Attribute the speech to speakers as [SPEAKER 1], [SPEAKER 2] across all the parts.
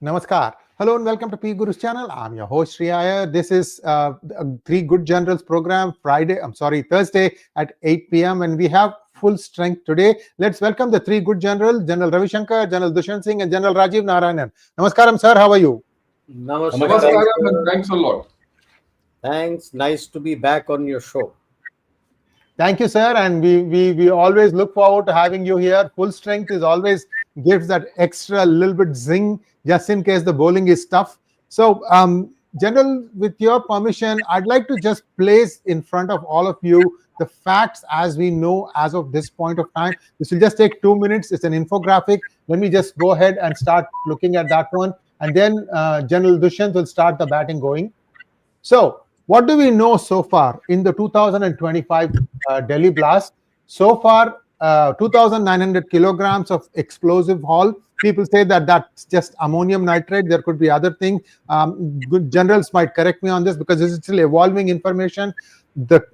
[SPEAKER 1] Namaskar. Hello and welcome to P Guru's channel. I'm your host Sri Iyer. This is Three Good Generals program Thursday at 8 p.m. and we have full strength today. Let's welcome the three good generals, General Ravi Shankar, General Dushyant Singh and General Rajiv Narayanan. Namaskaram sir, how are you?
[SPEAKER 2] Namaskaram, and thanks a lot.
[SPEAKER 3] Thanks. Nice to be back on your show.
[SPEAKER 1] Thank you, sir. And we always look forward to having you here. Full strength is always gives that extra little bit zing just in case the bowling is tough. So, General, with your permission, I'd like to just place in front of all of you the facts as we know as of this point of time. This will just take 2 minutes. It's an infographic. Let me just go ahead and start looking at that one. And then General Dushyant will start the batting going. So, what do we know so far in the 2025 Delhi blast? So far, 2,900 kilograms of explosive haul. People say that that's just ammonium nitrate. There could be other things. Good generals might correct me on this because this is still evolving information. The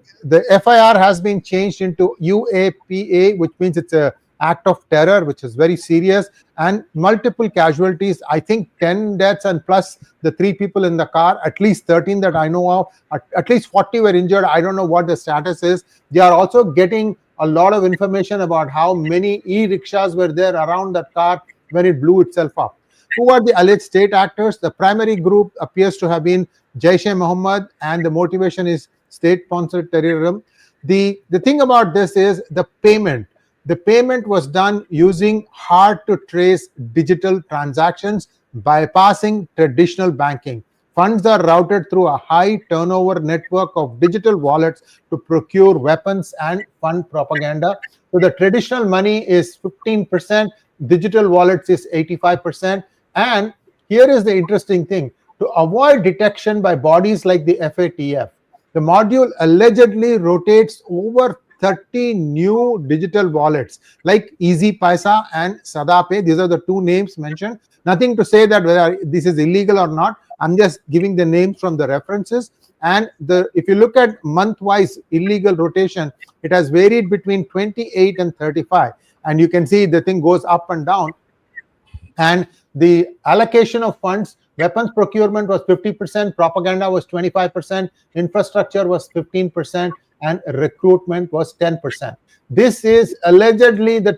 [SPEAKER 1] FIR has been changed into UAPA, which means it's a act of terror, which is very serious, and multiple casualties. I think 10 deaths and plus the 3 people in the car, at least 13 that I know of, at least 40 were injured. I don't know what the status is. They are also getting a lot of information about how many e-rickshaws were there around that car when it blew itself up. Who are the alleged state actors? The primary group appears to have been Jaish-e-Mohammed, and the motivation is state-sponsored terrorism. The thing about this is the payment. The payment was done using hard-to-trace digital transactions, bypassing traditional banking. Funds are routed through a high-turnover network of digital wallets to procure weapons and fund propaganda. So the traditional money is 15%, digital wallets is 85%. And here is the interesting thing. To avoid detection by bodies like the FATF, the module allegedly rotates over 30 new digital wallets like Easy Paisa and SadaPay. These are the 2 names mentioned. Nothing to say that whether this is illegal or not. I'm just giving the names from the references. And if you look at month-wise illegal rotation, it has varied between 28 and 35. And you can see the thing goes up and down. And the allocation of funds, weapons procurement was 50%, propaganda was 25%, infrastructure was 15%, and recruitment was 10%. This is allegedly the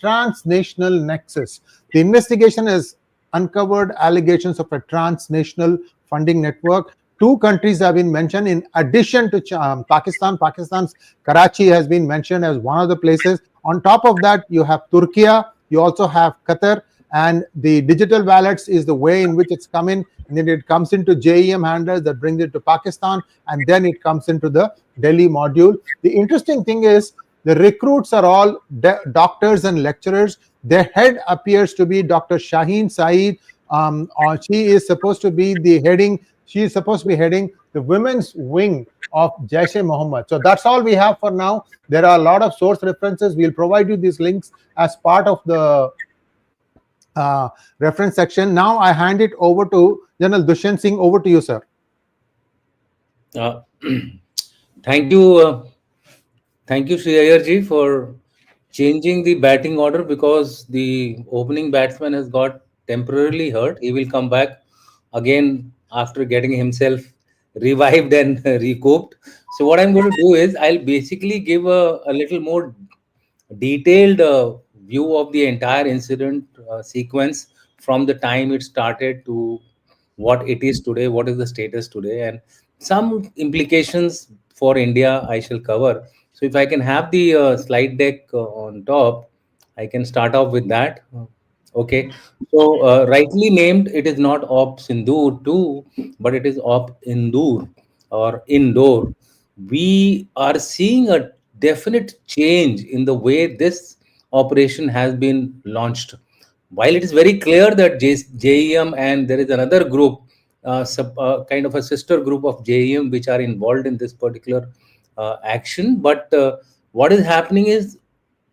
[SPEAKER 1] transnational nexus. The investigation has uncovered allegations of a transnational funding network. 2 countries have been mentioned in addition to Pakistan. Pakistan's Karachi has been mentioned as one of the places. On top of that, you have Turkey, you also have Qatar, and the digital wallets is the way in which it's coming, and then it comes into JEM handlers that brings it to Pakistan, and then it comes into the Delhi module. The interesting thing is the recruits are all doctors and lecturers. Their head appears to be Dr. Shaheen Saeed. She is supposed to be heading the women's wing of Jaish-e-Mohammed. So that's all we have for now. There are a lot of source references. We'll provide you these links as part of the reference section. Now I hand it over to General Dushyant Singh. Over to you, sir.
[SPEAKER 4] Thank you, Sri Iyer ji, for changing the batting order because the opening batsman has got temporarily hurt. He will come back again after getting himself revived and recouped. So what I'm going to do is I'll basically give a little more detailed view of the entire incident sequence from the time it started to what it is today, what is the status today, and some implications for India I shall cover. So if I can have the slide deck on top, I can start off with that. Okay, so rightly named, it is not Op Sindoor 2, but it is Op Indoor or Indore. We are seeing a definite change in the way this operation has been launched. While it is very clear that JEM and there is another group, kind of a sister group of JEM, which are involved in this particular action, but what is happening is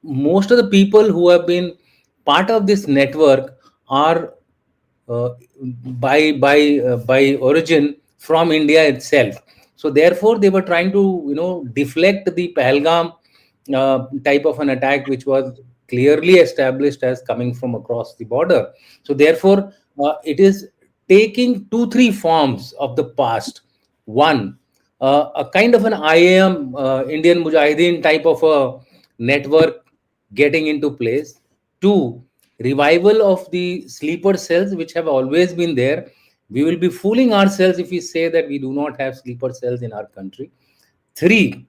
[SPEAKER 4] most of the people who have been part of this network are by origin from India itself. So therefore, they were trying to deflect the Pahalgam type of an attack, which was clearly established as coming from across the border. So therefore, it is taking 2-3 forms of the past. One, a kind of an IAM, Indian Mujahideen type of a network getting into place. Two, revival of the sleeper cells which have always been there. We will be fooling ourselves if we say that we do not have sleeper cells in our country. Three,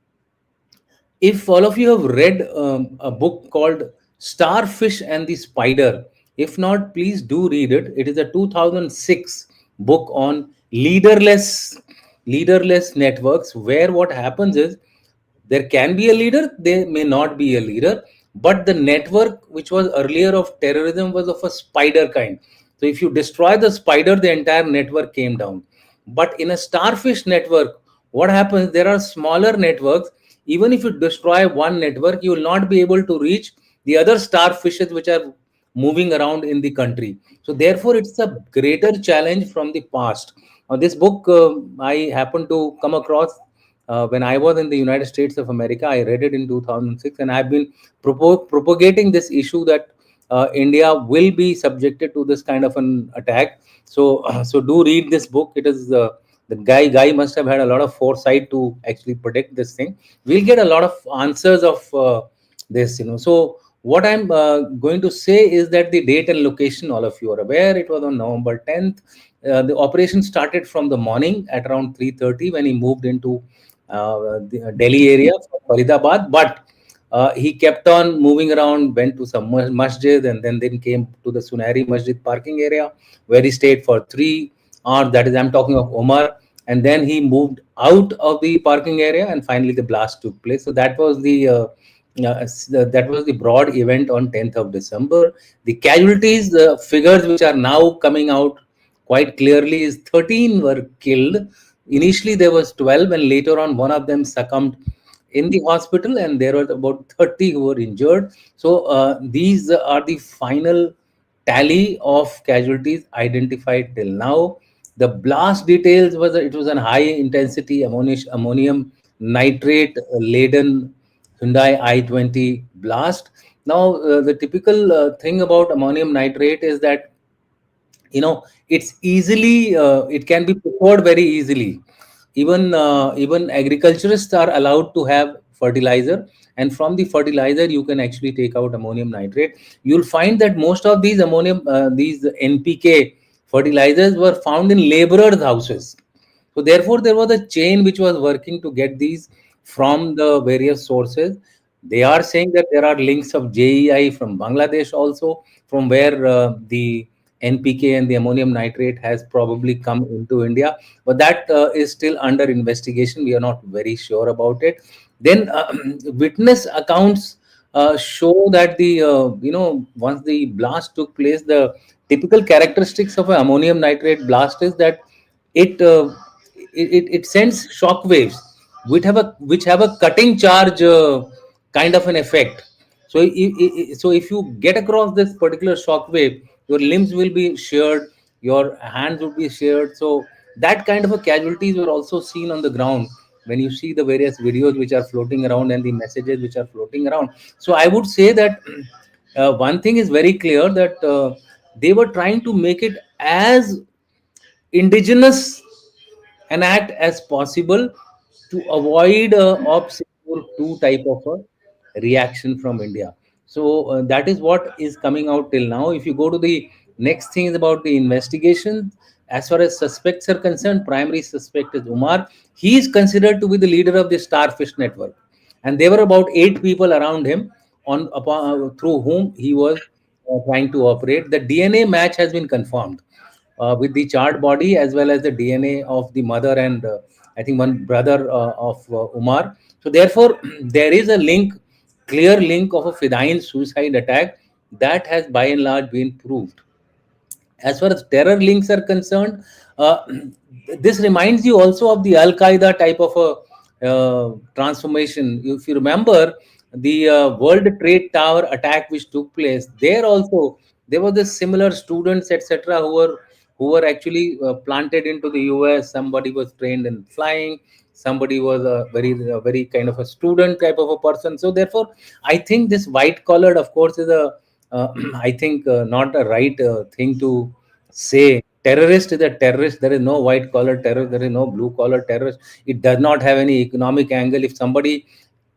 [SPEAKER 4] if all of you have read a book called Starfish and the Spider, if not, please do read it. It is a 2006 book on leaderless networks, where what happens is there can be a leader, there may not be a leader, but the network which was earlier of terrorism was of a spider kind. So if you destroy the spider, the entire network came down. But in a starfish network, what happens? There are smaller networks. Even if you destroy one network, you will not be able to reach the other starfishes which are moving around in the country. So therefore, it's a greater challenge from the past. This book I happened to come across when I was in the United States of America. I read it in 2006, and I've been propagating this issue that India will be subjected to this kind of an attack. So, so do read this book. It is the guy must have had a lot of foresight to actually predict this thing. We'll get a lot of answers of this, So what I'm going to say is that the date and location, all of you are aware, it was on November 10th. The operation started from the morning at around 3:30 when he moved into the Delhi area, Faridabad, but he kept on moving around, went to some masjid, and then came to the Sunari Masjid parking area, where he stayed for 3 hours. That is, I'm talking of Omar. And then he moved out of the parking area, and finally the blast took place. So that was the broad event on 10th of December. The casualties, the figures which are now coming out quite clearly, is 13 were killed. Initially there was 12, and later on one of them succumbed in the hospital, and there were about 30 who were injured. So these are the final tally of casualties identified till now. The blast details was it was an high intensity ammonium nitrate laden Hyundai i20 blast. Now the typical thing about ammonium nitrate is that it's easily it can be procured very easily. Even agriculturists are allowed to have fertilizer, and from the fertilizer you can actually take out ammonium nitrate. You'll find that most of these NPK fertilizers were found in laborers houses. So therefore there was a chain which was working to get these from the various sources. They are saying that there are links of JEI from Bangladesh also, from where the NPK and the ammonium nitrate has probably come into India, but that is still under investigation. We are not very sure about it. Then witness accounts show that the once the blast took place, the typical characteristics of an ammonium nitrate blast is that it uh, it sends shock waves which have a cutting charge kind of an effect. So if you get across this particular shock wave, your limbs will be sheared, your hands will be sheared. So that kind of a casualties were also seen on the ground when you see the various videos which are floating around and the messages which are floating around. So I would say that one thing is very clear, that they were trying to make it as indigenous an act as possible to avoid obstacle two type of a reaction from India. So that is what is coming out till now. If you go to the next thing is about the investigation. As far as suspects are concerned, primary suspect is Umar. He is considered to be the leader of the Starfish network, and there were about 8 people around him through whom he was trying to operate. The DNA match has been confirmed with the charred body, as well as the DNA of the mother and I think one brother of Umar. So therefore, there is a link, clear link of a Fidayeen suicide attack that has by and large been proved. As far as terror links are concerned, this reminds you also of the Al Qaeda type of a transformation. If you remember the World Trade Tower attack which took place, there also there were this similar students, etc., who were actually planted into the US. Somebody was trained in flying. Somebody was a very kind of a student type of a person. So therefore, I think this white collared, of course, is a I think not a right thing to say terrorist is a terrorist. There is no white collar terrorist. There is no blue collar terrorist. It does not have any economic angle. If somebody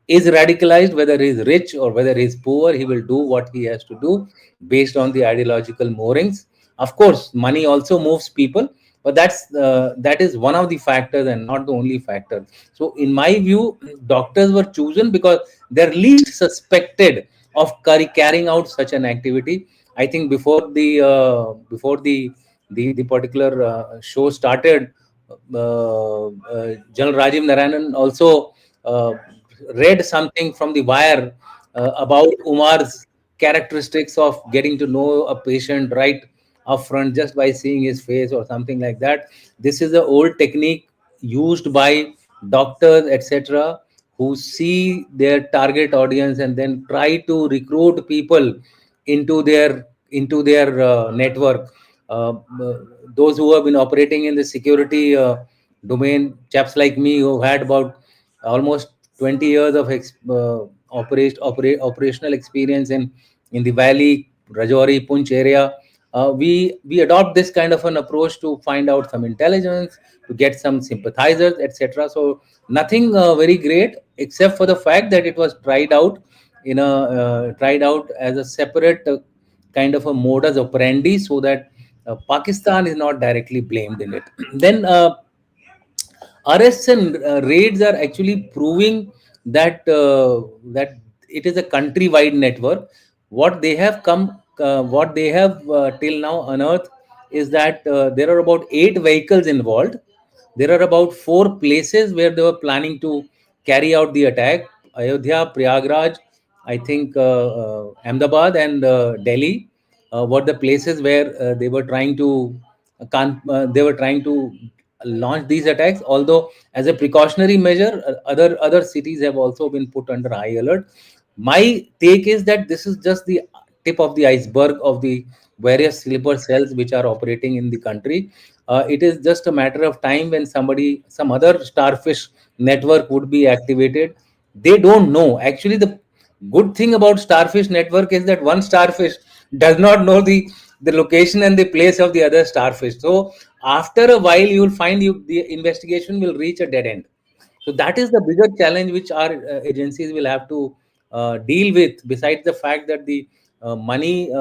[SPEAKER 4] is radicalized, whether he is rich or whether he is poor, he will do what he has to do based on the ideological moorings. Of course, money also moves people, but that is one of the factors and not the only factor. So, in my view, doctors were chosen because they're least suspected of carrying out such an activity. I think before the particular show started, General Rajiv Narayanan also read something from the wire about Umar's characteristics of getting to know a patient right upfront just by seeing his face or something like that. This is the old technique used by doctors, etc., who see their target audience and then try to recruit people into their network. Uh, uh, those who have been operating in the security domain, chaps like me who had about almost 20 years of operational experience in the Valley, Rajouri, Punch area. We adopt this kind of an approach to find out some intelligence, to get some sympathizers, etc. So nothing very great, except for the fact that it was tried out as a separate kind of a modus operandi, so that Pakistan is not directly blamed in it. Then arrests and raids are actually proving that it is a countrywide network. What they have till now unearthed is that there are about 8 vehicles involved. There are about 4 places where they were planning to carry out the attack: Ayodhya, Prayagraj, I think Ahmedabad, and Delhi were the places where they were trying to launch these attacks. Although, as a precautionary measure, other cities have also been put under high alert. My take is that this is just the tip of the iceberg of the various sleeper cells which are operating in the country. It is just a matter of time when some other starfish network would be activated. They don't know. Actually, the good thing about starfish network is that one starfish does not know the location and the place of the other starfish. So after a while, you will find the investigation will reach a dead end. So that is the bigger challenge which our agencies will have to deal with. Besides the fact that the money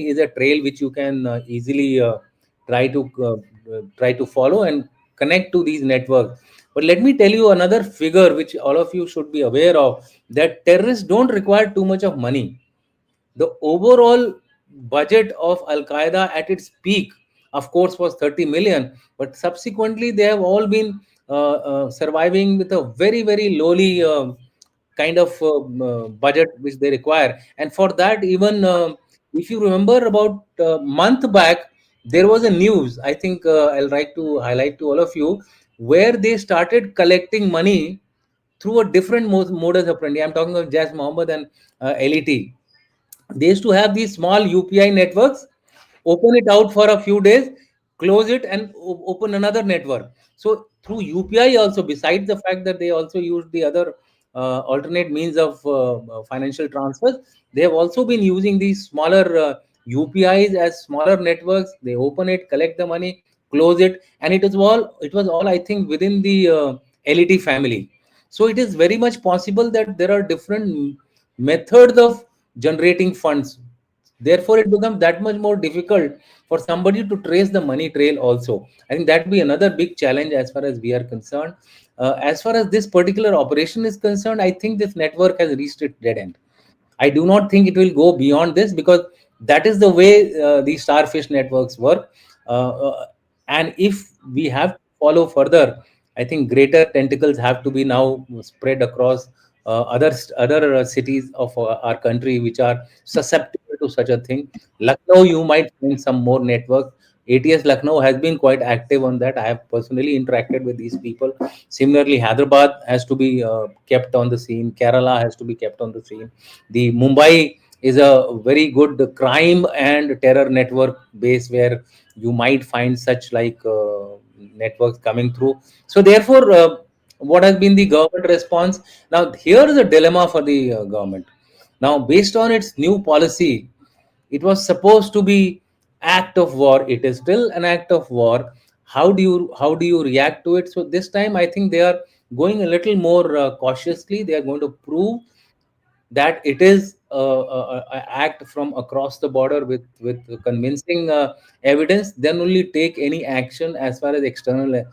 [SPEAKER 4] is a trail which you can easily try to follow and connect to these networks. But let me tell you another figure which all of you should be aware of, that terrorists don't require too much of money. The overall budget of Al Qaeda at its peak, of course, was 30 million, but subsequently they have all been surviving with a very, very lowly kind of budget which they require. And for that, even if you remember, about a month back, there was a news, I think I'll like to highlight to all of you, where they started collecting money through a different modus operandi. I'm talking of Jazz Mohammed and LET. They used to have these small UPI networks, open it out for a few days, close it, and open another network. So through UPI also, besides the fact that they also used the other alternate means of financial transfers, they have also been using these smaller UPIs as smaller networks. They open it, collect the money, close it, and it was all I think within the LET family. So it is very much possible that there are different methods of generating funds. Therefore, it becomes that much more difficult for somebody to trace the money trail also. I think that would be another big challenge as far as we are concerned. As far as this particular operation is concerned, I think this network has reached its dead end. I do not think it will go beyond this, because that is the way these starfish networks work. Uh, uh, and if we have to follow further, I think greater tentacles have to be now spread across other cities of our country which are susceptible to such a thing. Lucknow, you might find some more network. ATS Lucknow has been quite active on that. I have personally interacted with these people. Similarly, Hyderabad has to be kept on the scene. Kerala has to be kept on the scene. The Mumbai is a very good crime and terror network base where you might find such like networks coming through. So therefore, what has been the government response? Now here is a dilemma for the government. Now, based on its new policy, it was supposed to be act of war. It is still an act of war. How do you react to it? So this time I think they are going a little more cautiously. They are going to prove that it is a act from across the border with convincing evidence. Then only take any action as far as external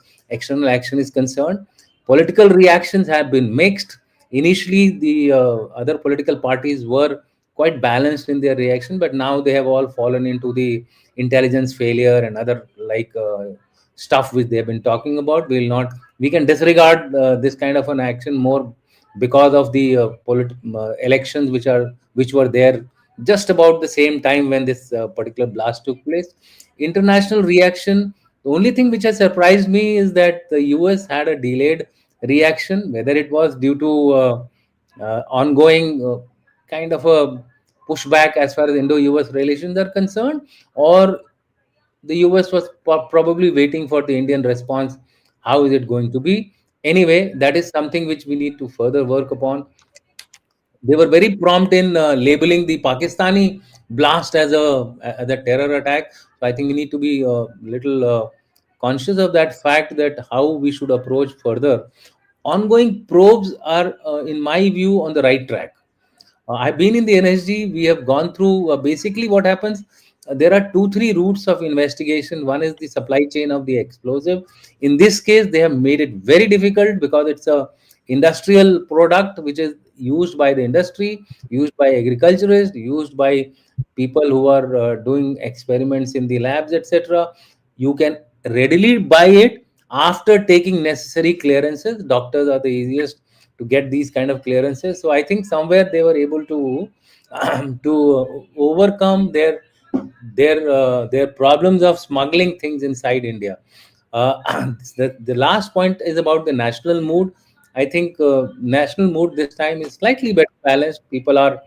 [SPEAKER 4] action is concerned. Political reactions have been mixed. Initially the other political parties were quite balanced in their reaction, but now they have all fallen into the intelligence failure and other stuff which they have been talking about. We can disregard this kind of an action more because of the elections which were there just about the same time when this particular blast took place. International reaction, the only thing which has surprised me is that the US had a delayed reaction, whether it was due to ongoing kind of a pushback as far as Indo-US relations are concerned, or the US was probably waiting for the Indian response. How is it going to be? Anyway, that is something which we need to further work upon. They were very prompt in labeling the Pakistani blast as a terror attack. So I think we need to be a little conscious of that fact, that how we should approach further. Ongoing probes are, in my view, on the right track. I've been in the NSG. We have gone through basically what happens. There are two, three routes of investigation. One is the supply chain of the explosive. In this case, they have made it very difficult because it's a industrial product which is used by the industry, used by agriculturists, used by people who are doing experiments in the labs, etc. You can readily buy it after taking necessary clearances. Doctors are the easiest to get these kind of clearances. So I think somewhere they were able to to overcome their problems of smuggling things inside India. The last point is about the national mood. I think national mood this time is slightly better balanced. People are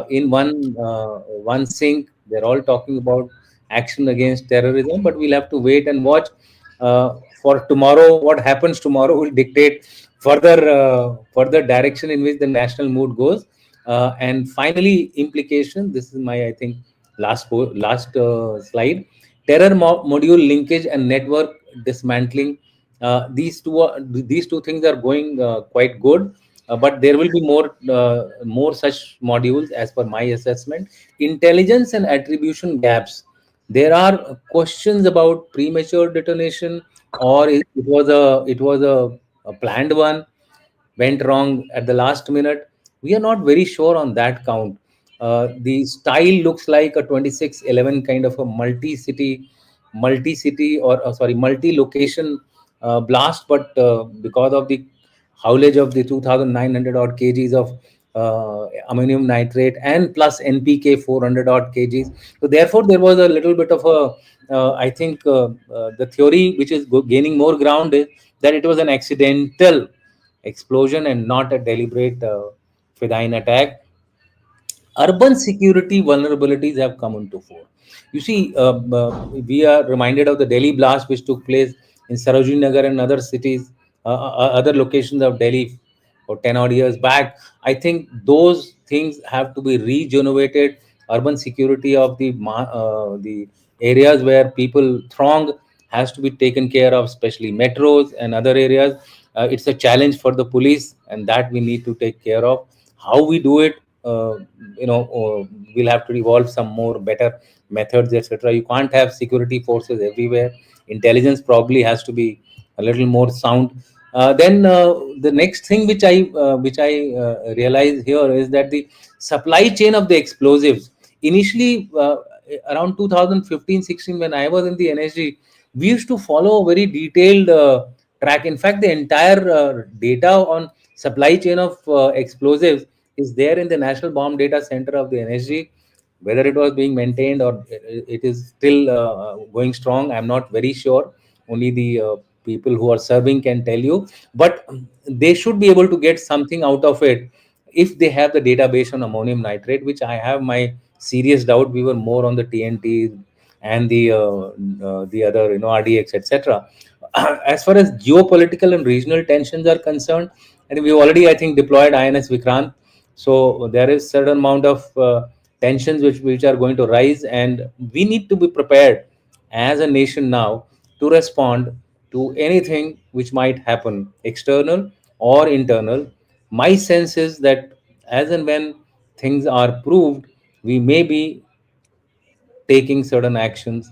[SPEAKER 4] in one sync. They're all talking about action against terrorism, but we'll have to wait and watch for tomorrow. What happens tomorrow will dictate further direction in which the national mood goes. And finally, implication. This is my, I think, last slide. Terror module linkage and network dismantling. These two things are going quite good. But there will be more such modules as per my assessment. Intelligence and attribution gaps. There are questions about premature detonation, or it was a planned one, went wrong at the last minute. We are not very sure on that count. The style looks like a 2611 kind of a multi-city, or sorry, multi-location blast, but because of the haulage of the 2,900 odd kgs of ammonium nitrate and plus NPK 400 odd kgs. So therefore, there was a little bit of I think the theory which is gaining more ground is that it was an accidental explosion and not a deliberate Fedayeen attack. Urban security vulnerabilities have come into fore. You see, we are reminded of the Delhi blast which took place in Sarojini Nagar and other cities, other locations of Delhi for 10 odd years back. I think those things have to be regenerated. Urban security of the areas where people throng has to be taken care of, especially metros and other areas. It's a challenge for the police, and that we need to take care of. How we do it, we'll have to evolve some more better methods, etc. You can't have security forces everywhere. Intelligence probably has to be a little more sound. Then the next thing which I realize here is that the supply chain of the explosives, initially around 2015-16, when I was in the NSG, we used to follow a very detailed track. In fact, the entire data on supply chain of explosives is there in the National Bomb Data Center of the NSG. Whether it was being maintained or it is still going strong, I'm not very sure. Only the people who are serving can tell you. But they should be able to get something out of it if they have the database on ammonium nitrate, which I have my serious doubt. We were more on the TNT and the other, RDX, etc. As far as geopolitical and regional tensions are concerned, and we already, I think, deployed INS Vikrant. So there is certain amount of tensions which are going to rise, and we need to be prepared as a nation now to respond to anything which might happen, external or internal. My sense is that as and when things are proved, we may be taking certain actions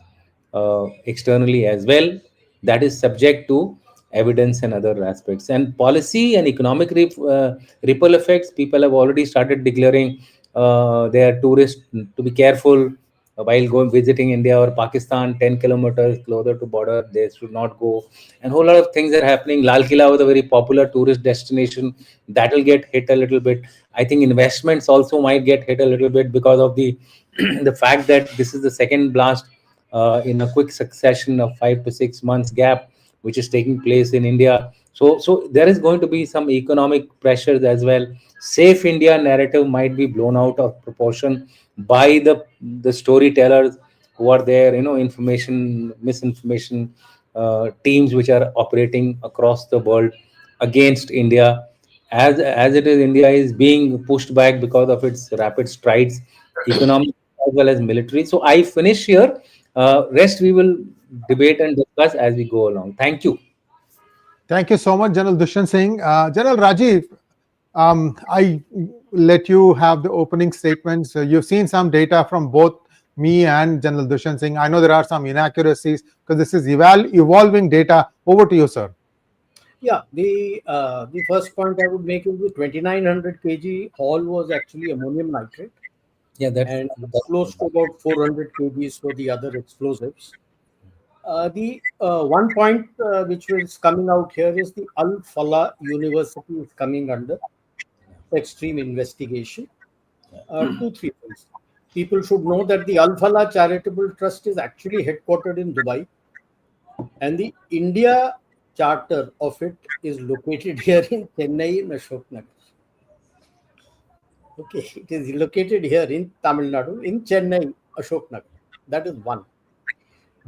[SPEAKER 4] externally as well, that is subject to evidence and other aspects. And policy and economic ripple effects, people have already started declaring their tourists to be careful while going visiting India or Pakistan. 10 kilometers closer to border they should not go, and whole lot of things are happening. Lal Killa was a very popular tourist destination, that will get hit a little bit. I think investments also might get hit a little bit because of the the fact that this is the second blast in a quick succession of 5 to 6 months gap which is taking place in India. So there is going to be some economic pressures as well. Safe India narrative might be blown out of proportion by the storytellers who are there, information misinformation teams which are operating across the world against India. As it is, India is being pushed back because of its rapid strides, economic as well as military. So I finish here. Rest we will debate and discuss as we go along. Thank you.
[SPEAKER 1] Thank you so much, General Dushyant Singh. General Rajiv, I let you have the opening statements. You've seen some data from both me and General Dushyant Singh. I know there are some inaccuracies because this is evolving data. Over to you, sir.
[SPEAKER 3] Yeah, the first point I would make is the 2900 kg all was actually ammonium nitrate.
[SPEAKER 4] Yeah,
[SPEAKER 3] and close to about 400 kgs for the other explosives. The one point which was coming out here is the Al Falah University is coming under extreme investigation. 2-3 things. People should know that the Al Falah Charitable Trust is actually headquartered in Dubai, and the India charter of it is located here in Chennai, in Ashok Nagar. Okay, it is located here in Tamil Nadu, in Chennai, Ashok Nagar. That is one.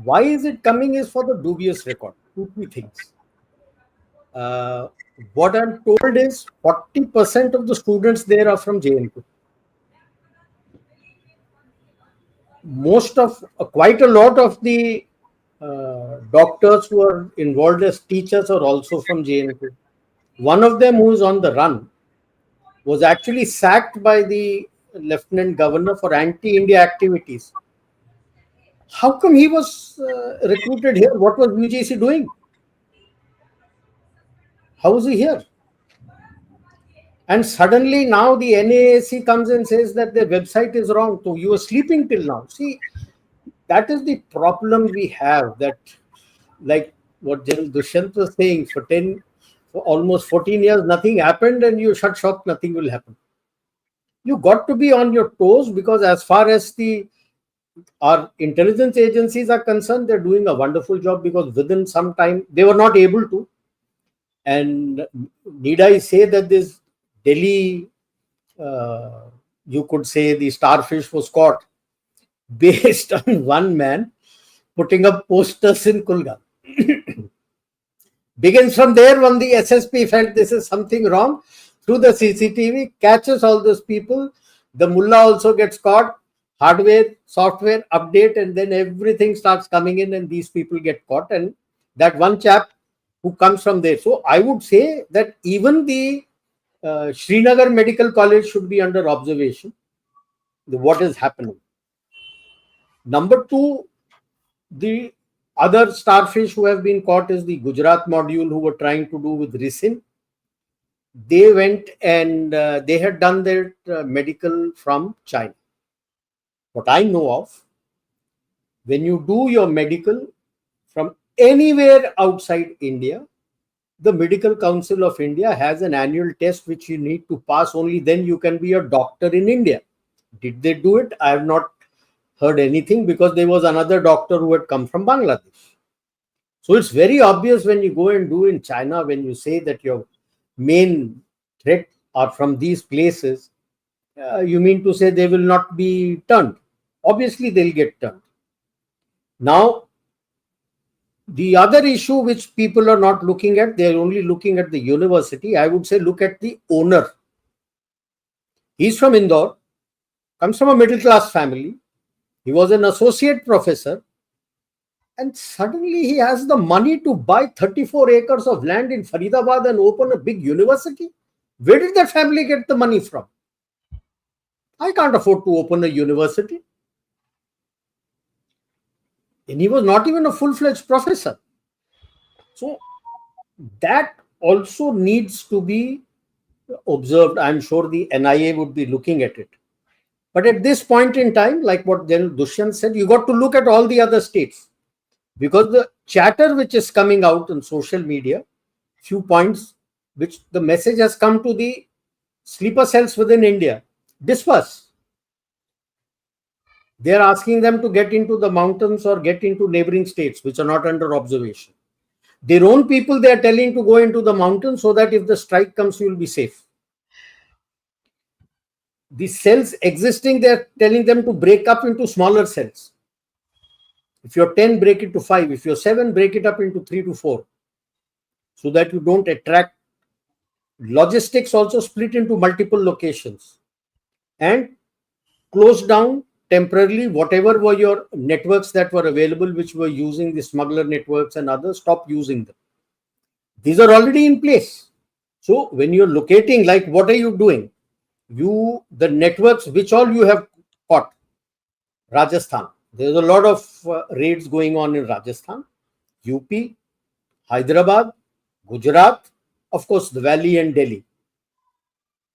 [SPEAKER 3] Why is it coming is for the dubious record. 2-3 things. What I'm told is 40% of the students there are from JNK. Quite a lot of the doctors who are involved as teachers are also from JNK. One of them who is on the run was actually sacked by the Lieutenant Governor for anti-India activities. How come he was recruited here? What was UGC doing? How is he here? And suddenly now the NAAC comes and says that their website is wrong. So you were sleeping till now. See, that is the problem we have. That, like what General Dushyant was saying, for almost 14 years, nothing happened, and you shut shop, nothing will happen. You got to be on your toes, because as far as our intelligence agencies are concerned, they're doing a wonderful job, because within some time they were not able to. And need I say that this Delhi, you could say the starfish was caught based on one man putting up posters in Kulgam. Begins from there when the SSP felt this is something wrong. Through the CCTV, catches all those people. The mullah also gets caught. Hardware, software, update, and then everything starts coming in, and these people get caught. And that one chap who comes from there. So I would say that even the Srinagar Medical College should be under observation. What is happening? Number two, the other starfish who have been caught is the Gujarat module, who were trying to do with resin. They went and they had done their medical from China. What I know of, when you do your medical from anywhere outside India, the Medical Council of India has an annual test which you need to pass. Only then you can be a doctor in India. Did they do it? I have not heard anything, because there was another doctor who had come from Bangladesh. So it's very obvious when you go and do in China, when you say that your main threat are from these places, you mean to say they will not be turned. Obviously, they'll get turned. Now, the other issue which people are not looking at, they're only looking at the university. I would say look at the owner. He's from Indore. comes from a middle class family. He was an associate professor. And suddenly he has the money to buy 34 acres of land in Faridabad and open a big university. Where did that family get the money from? I can't afford to open a university. And he was not even a full-fledged professor. So that also needs to be observed. I'm sure the NIA would be looking at it. But at this point in time, like what Gen Dushyant said, you got to look at all the other states. Because the chatter which is coming out on social media, few points which the message has come to the sleeper cells within India, disperse. They are asking them to get into the mountains or get into neighboring states which are not under observation. Their own people, they are telling to go into the mountains so that if the strike comes, you will be safe. The cells existing, they are telling them to break up into smaller cells. If you're 10, break it to 5. If you're 7, break it up into 3 to 4. So that you don't attract. Logistics also split into multiple locations. And close down temporarily whatever were your networks that were available, which were using the smuggler networks and others, stop using them. These are already in place. So when you're locating, like what are you doing? The networks which all you have caught. Rajasthan. There's a lot of raids going on in Rajasthan, UP, Hyderabad, Gujarat, of course, the Valley and Delhi.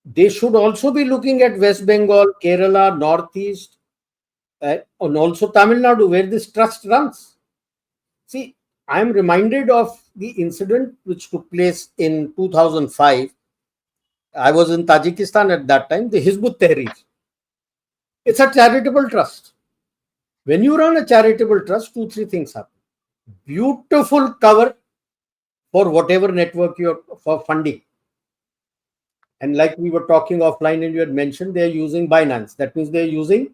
[SPEAKER 3] They should also be looking at West Bengal, Kerala, Northeast, and also Tamil Nadu, where this trust runs. See, I am reminded of the incident which took place in 2005. I was in Tajikistan at that time, the Hizb ut-Tahrir. It's a charitable trust. When you run a charitable trust, 2-3 things happen. Beautiful cover for whatever network you're for funding. And like we were talking offline and you had mentioned, they're using Binance. That means they're using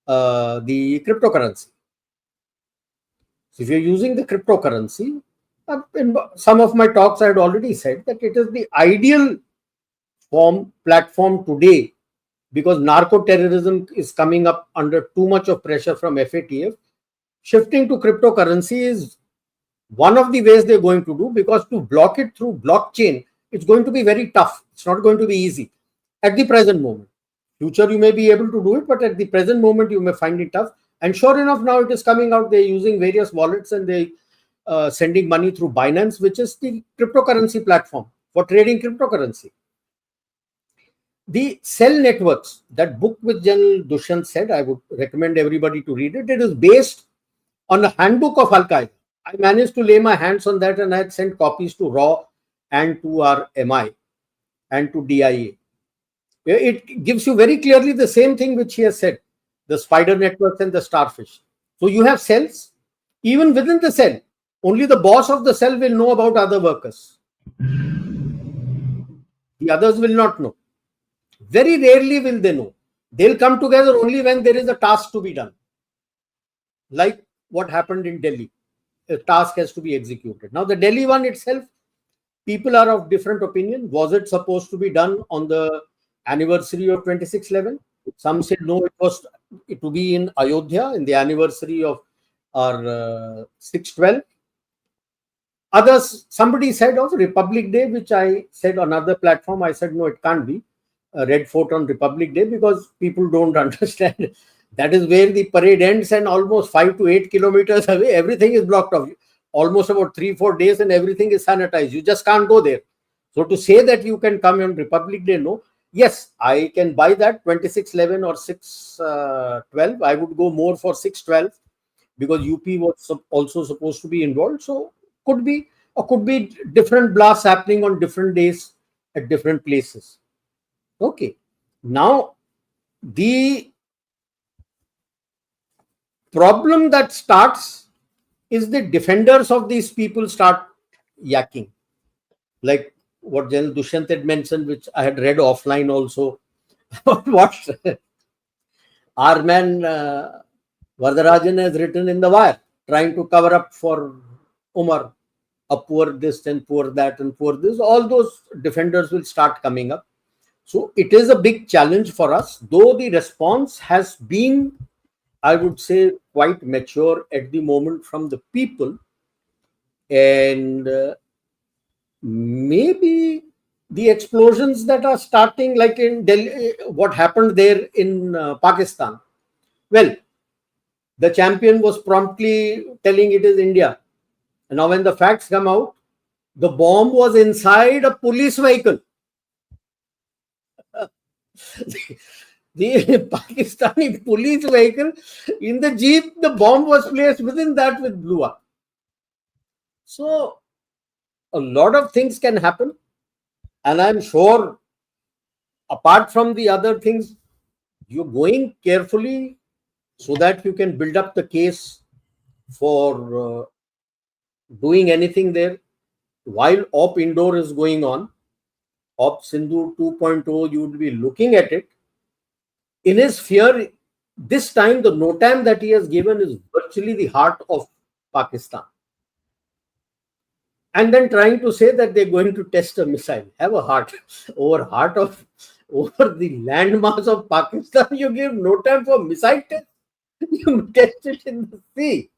[SPEAKER 3] the cryptocurrency. So if you're using the cryptocurrency, in some of my talks I had already said that it is the ideal platform today, because narco-terrorism is coming up under too much of pressure from FATF. Shifting to cryptocurrency is one of the ways they're going to do, because to block it through blockchain, it's going to be very tough. It's not going to be easy at the present moment. Future, you may be able to do it, but at the present moment, you may find it tough. And sure enough, now it is coming out. They're using various wallets and they sending money through Binance, which is the cryptocurrency platform for trading cryptocurrency. The cell networks, that book which Gen Dushyant said, I would recommend everybody to read it. It is based on a handbook of Al-Qaeda. I managed to lay my hands on that and I had sent copies to RAW and to our MI and to DIA. It gives you very clearly the same thing which he has said, the spider networks and the starfish. So you have cells. Even within the cell, only the boss of the cell will know about other workers. The others will not know. Very rarely will they know. They'll come together only when there is a task to be done. Like what happened in Delhi. A task has to be executed. Now the Delhi one itself, people are of different opinion. Was it supposed to be done on the anniversary of 26/11? Some said no, it was to be in Ayodhya in the anniversary of our 6/12. Others, somebody said also Republic Day, which I said on another platform. I said no, it can't be a Red Fort on Republic Day, because people don't understand. That is where the parade ends, and almost 5 to 8 kilometers away, everything is blocked off. Almost about 3-4 days, and everything is sanitized. You just can't go there. So to say that you can come on Republic Day, no. Yes, I can buy that 26/11 or 6/12. I would go more for 6/12 because UP was also supposed to be involved. So could be different blasts happening on different days at different places. Okay. Now the problem that starts is the defenders of these people start yakking. Like what Gen Dushyant had mentioned, which I had read offline also. What our man Vardarajan has written in the Wire, trying to cover up for Umar, a poor this and poor that and poor this. All those defenders will start coming up. So it is a big challenge for us, though the response has been, I would say, quite mature at the moment from the people. And maybe the explosions that are starting, like in Delhi, what happened there in Pakistan. Well, the champion was promptly telling it is India. And now when the facts come out, the bomb was inside a police vehicle. The Pakistani police vehicle, in the jeep, the bomb was placed within that with blew up. So a lot of things can happen, and I'm sure, apart from the other things, you're going carefully so that you can build up the case for doing anything there. While Op Indoor is going on, Op Sindhu 2.0, you would be looking at it. In his fear, this time the NOTAM that he has given is virtually the heart of Pakistan. And then trying to say that they're going to test a missile. Have a heart. Over the landmass of Pakistan, you give NOTAM for missile test. You test it in the sea.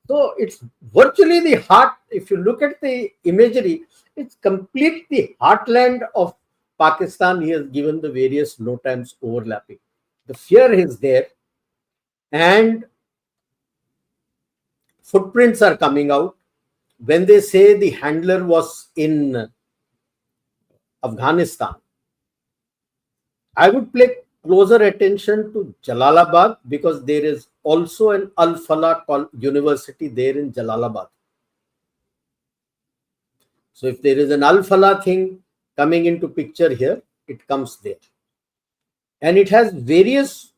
[SPEAKER 3] So it's virtually the heart. If you look at the imagery, it's completely heartland of Pakistan. He has given the various NOTAMs overlapping. The fear is there, and footprints are coming out. When they say the handler was in Afghanistan, I would pay closer attention to Jalalabad, because there is also an Al-Falah University there in Jalalabad. So if there is an Al-Falah thing coming into picture here, it comes there. And it has various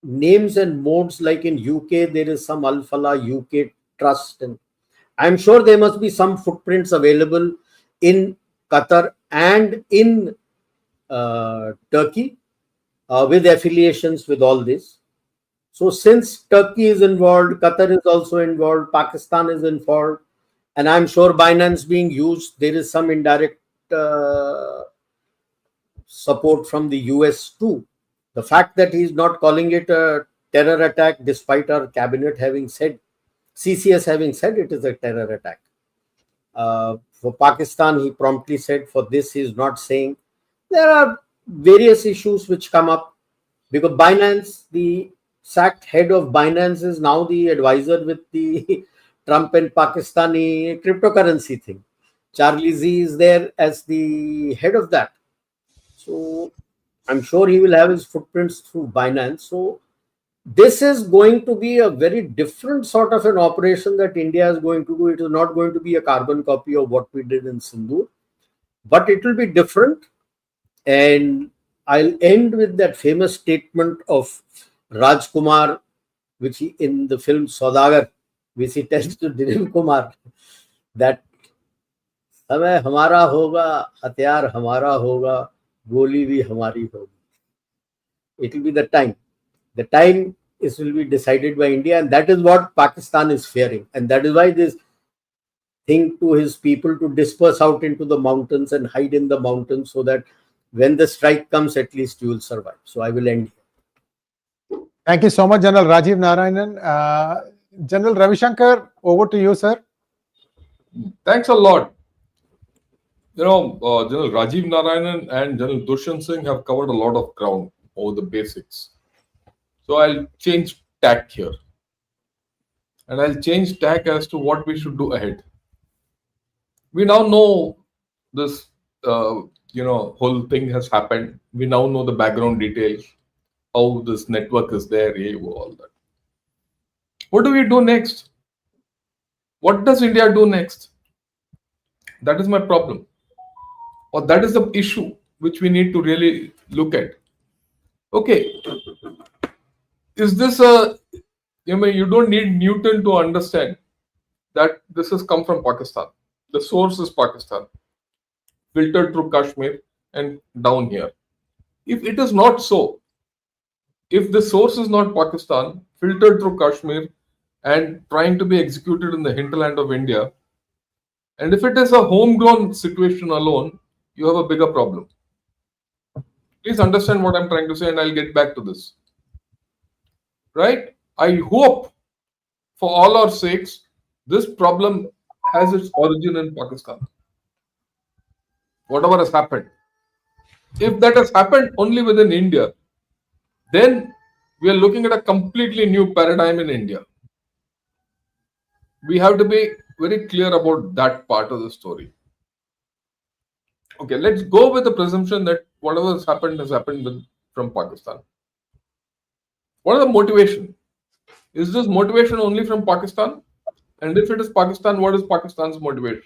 [SPEAKER 3] names and modes, like in UK, there is some Al-Falah UK Trust, and I'm sure there must be some footprints available in Qatar and in Turkey with affiliations with all this. So since Turkey is involved, Qatar is also involved, Pakistan is involved, and I'm sure Binance being used, there is some indirect support from the US too. The fact that he's not calling it a terror attack, despite our cabinet having said, CCS having said it is a terror attack. For Pakistan, he promptly said, for this he is not saying. There are various issues which come up, because Binance, the sacked head of Binance, is now the advisor with the Trump and Pakistani cryptocurrency thing. Charlie Z is there as the head of that. So I'm sure he will have his footprints through Binance. So this is going to be a very different sort of an operation that India is going to do. It is not going to be a carbon copy of what we did in Sindhu, but it will be different. And I'll end with that famous statement of Rajkumar, which he, in the film Saudagar, which he tells to Dilip Kumar, that समय हमारा होगा, हथियार हमारा होगा, गोली भी हमारी होगी. It will be the time. The time will be decided by India, and that is what Pakistan is fearing. And that is why this thing to his people to disperse out into the mountains and hide in the mountains, so that when the strike comes, at least you will survive. So I will end here.
[SPEAKER 1] Thank you so much, General Rajiv Narayanan. General Ravi Shankar, over to you, sir.
[SPEAKER 2] Thanks a lot. General Rajiv Narayanan and General Dushyant Singh have covered a lot of ground over the basics. So I'll change tack here. And I'll change tack as to what we should do ahead. We now know this, whole thing has happened. We now know the background details, how this network is there, all that. What do we do next? What does India do next? That is my problem. Or that is the issue which we need to really look at. Okay. Is this you don't need Newton to understand that this has come from Pakistan. The source is Pakistan, filtered through Kashmir and down here. If it is not so, if the source is not Pakistan, filtered through Kashmir and trying to be executed in the hinterland of India, and if it is a homegrown situation alone, you have a bigger problem. Please understand what I'm trying to say, and I'll get back to this. Right? I hope, for all our sakes, this problem has its origin in Pakistan. Whatever has happened. If that has happened only within India, then we are looking at a completely new paradigm in India. We have to be very clear about that part of the story. Okay, let's go with the presumption that whatever has happened from Pakistan. What is the motivation? Is this motivation only from Pakistan? And if it is Pakistan, what is Pakistan's motivation?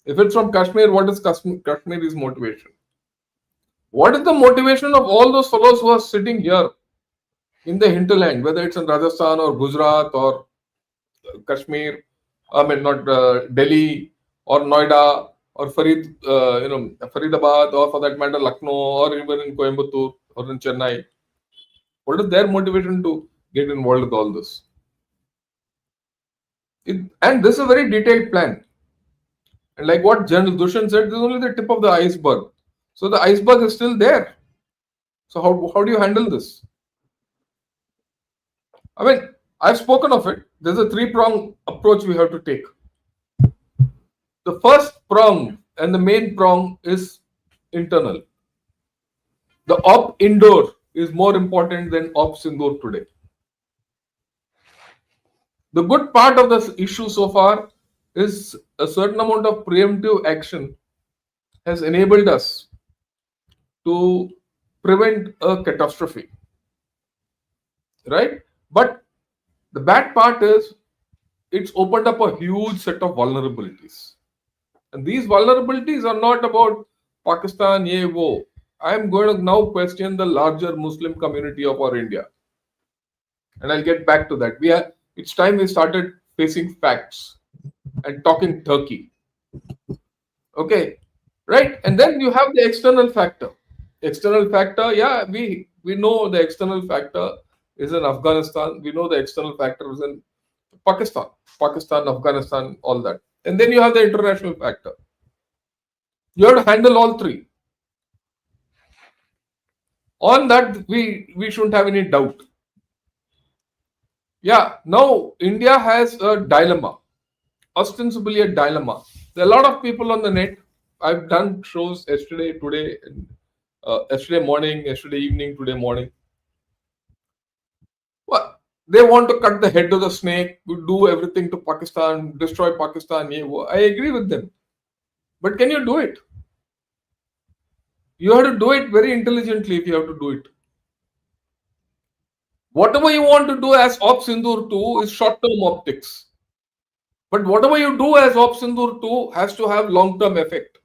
[SPEAKER 2] If it's from Kashmir, what is Kashmir's motivation? What is the motivation of all those fellows who are sitting here in the hinterland, whether it's in Rajasthan or Gujarat or Kashmir, not Delhi or Noida or Faridabad, or for that matter, Lucknow, or even in Coimbatore or in Chennai? What is their motivation to get involved with all this? And this is a very detailed plan. And like what General Dushyant said, this is only the tip of the iceberg. So the iceberg is still there. So how do you handle this? I mean, I've spoken of it. There's a three-pronged approach we have to take. The first prong and the main prong is internal. The op indoor is more important than op Sindoor today. The good part of this issue so far is a certain amount of preemptive action has enabled us to prevent a catastrophe. Right? But the bad part is it's opened up a huge set of vulnerabilities. And these vulnerabilities are not about Pakistan, ye, wo. I am going to now question the larger Muslim community of our India. And I'll get back to that. It's time we started facing facts and talking Turkey. Okay, right? And then you have the external factor. External factor, yeah, we know the external factor is in Afghanistan. We know the external factor is in Pakistan, Afghanistan, all that. And then you have the international factor. You have to handle all three. On that, we shouldn't have any doubt. Yeah, now India has a dilemma, ostensibly a dilemma. There are a lot of people on the net. I've done shows yesterday, today, yesterday morning, yesterday evening, today morning. Well, they want to cut the head of the snake, do everything to Pakistan, destroy Pakistan. I agree with them. But can you do it? You have to do it very intelligently if you have to do it. Whatever you want to do as Op Sindoor 2 is short-term optics. But whatever you do as Op Sindoor 2 has to have long-term effect.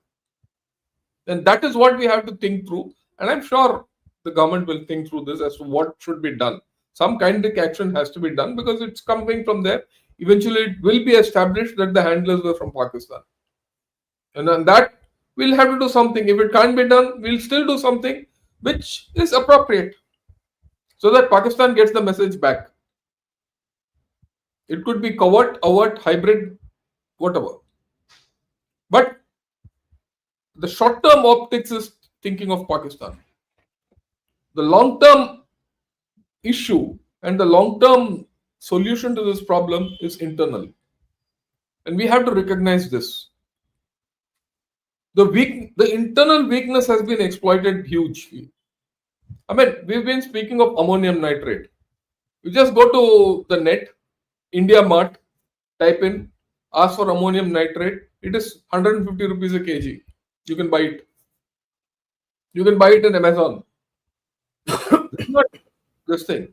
[SPEAKER 2] And that is what we have to think through. And I'm sure the government will think through this as to what should be done. Some kinetic action has to be done because it's coming from there. Eventually, it will be established that the handlers were from Pakistan. And on that, we'll have to do something. If it can't be done, we'll still do something which is appropriate so that Pakistan gets the message back. It could be covert, overt, hybrid, whatever. But the short-term optics is thinking of Pakistan. The long-term issue and the long-term solution to this problem is internal. And we have to recognize this. The internal weakness has been exploited hugely. I mean, we've been speaking of ammonium nitrate. You just go to the net, India Mart, type in, ask for ammonium nitrate. It is 150 rupees a kg. You can buy it. You can buy it in Amazon. It's not this thing.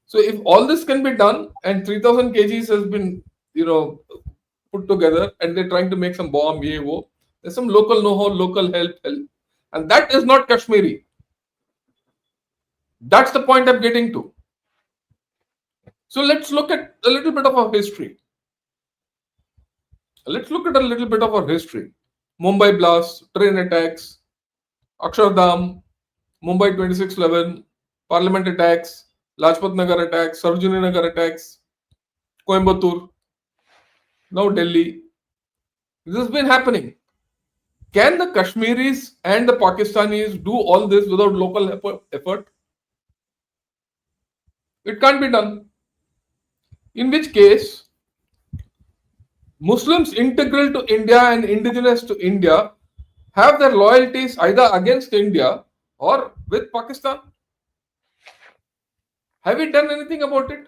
[SPEAKER 2] So if all this can be done and 3000 kgs has been, put together and they're trying to make some bomb, there's some local know-how, local help. And that is not Kashmiri. That's the point I'm getting to. So let's look at a little bit of our history. Mumbai blast, train attacks, Akshardham, Mumbai 2611, Parliament attacks, Lajpat Nagar attacks, Sarojini Nagar attacks, Coimbatore, now Delhi. This has been happening. Can the Kashmiris and the Pakistanis do all this without local effort? It can't be done. In which case, Muslims integral to India and indigenous to India have their loyalties either against India or with Pakistan. Have we done anything about it?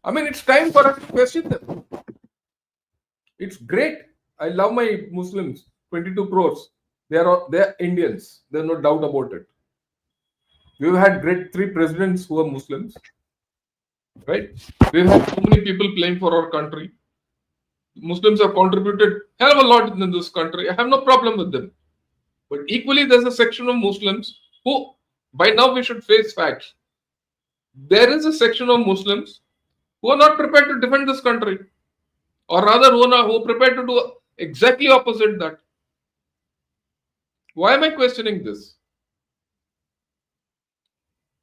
[SPEAKER 2] I mean, it's time for us to question them. It's great. I love my Muslims, 22 crores. They're Indians. There's no doubt about it. We've had great 3 presidents who are Muslims, right? We've had so many people playing for our country. Muslims have contributed hell of a lot in this country. I have no problem with them. But equally, there's a section of Muslims who, by now, we should face facts. There is a section of Muslims who are not prepared to defend this country, or rather, who are prepared to do exactly opposite that. Why am I questioning this?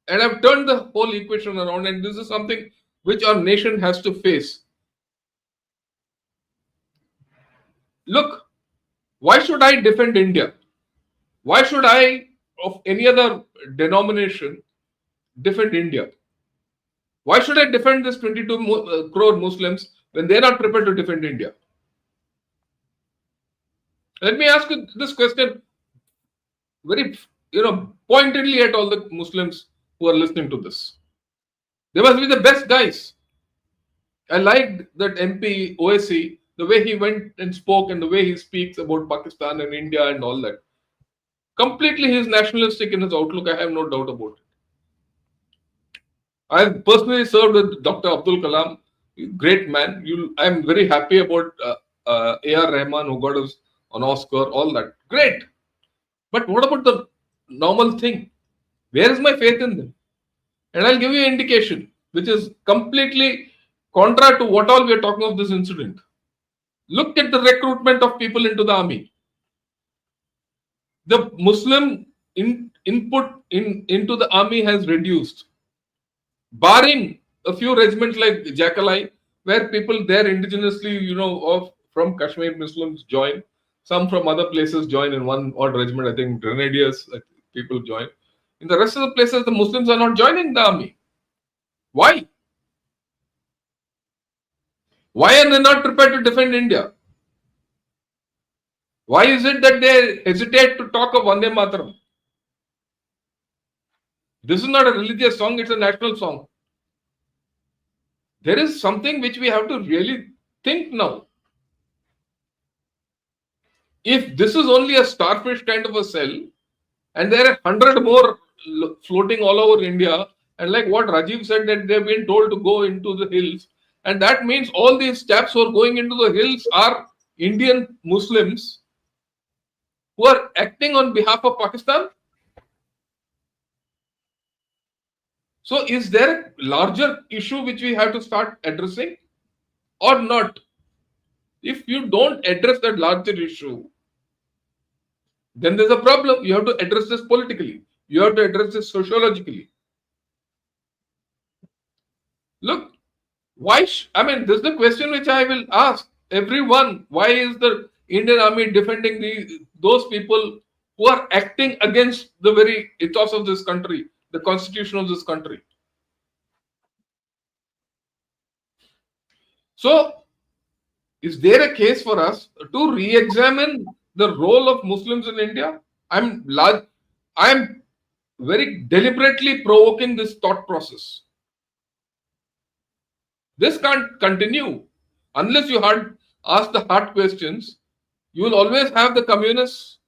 [SPEAKER 2] And I've turned the whole equation around, and this is something which our nation has to face. Look, why should I defend India? Why should I, of any other denomination, defend India? Why should I defend this 22 crore Muslims when they're not prepared to defend India? Let me ask you this question very, pointedly at all the Muslims who are listening to this. They must be the best guys. I liked that MP OSC, the way he went and spoke and the way he speaks about Pakistan and India and all that. Completely he is nationalistic in his outlook, I have no doubt about it. I have personally served with Dr. Abdul Kalam, great man. I'm very happy about A.R. Rahman, who got us an Oscar, all that. Great. But what about the normal thing? Where is my faith in them? And I'll give you an indication, which is completely contrary to what all we are talking of this incident. Look at the recruitment of people into the army. The Muslim input into the army has reduced, barring a few regiments like Jakalai, where people there indigenously, from Kashmir Muslims join. Some from other places join in one odd regiment. I think Grenadiers people join. In the rest of the places, the Muslims are not joining the army. Why? Why are they not prepared to defend India? Why is it that they hesitate to talk of Vande Mataram? This is not a religious song, it's a national song. There is something which we have to really think now. If this is only a starfish kind of a cell, and there are 100 more floating all over India, and like what Rajiv said, that they've been told to go into the hills, and that means all these chaps who are going into the hills are Indian Muslims who are acting on behalf of Pakistan. So is there a larger issue which we have to start addressing or not? If you don't address that larger issue, then there's a problem. You have to address this politically. You have to address this sociologically. Look, why? This is the question which I will ask everyone. Why is the Indian Army defending those people who are acting against the very ethos of this country, the constitution of this country? So, is there a case for us to re-examine the role of Muslims in India? I'm very deliberately provoking this thought process. This can't continue unless you ask the hard questions. You will always have the communists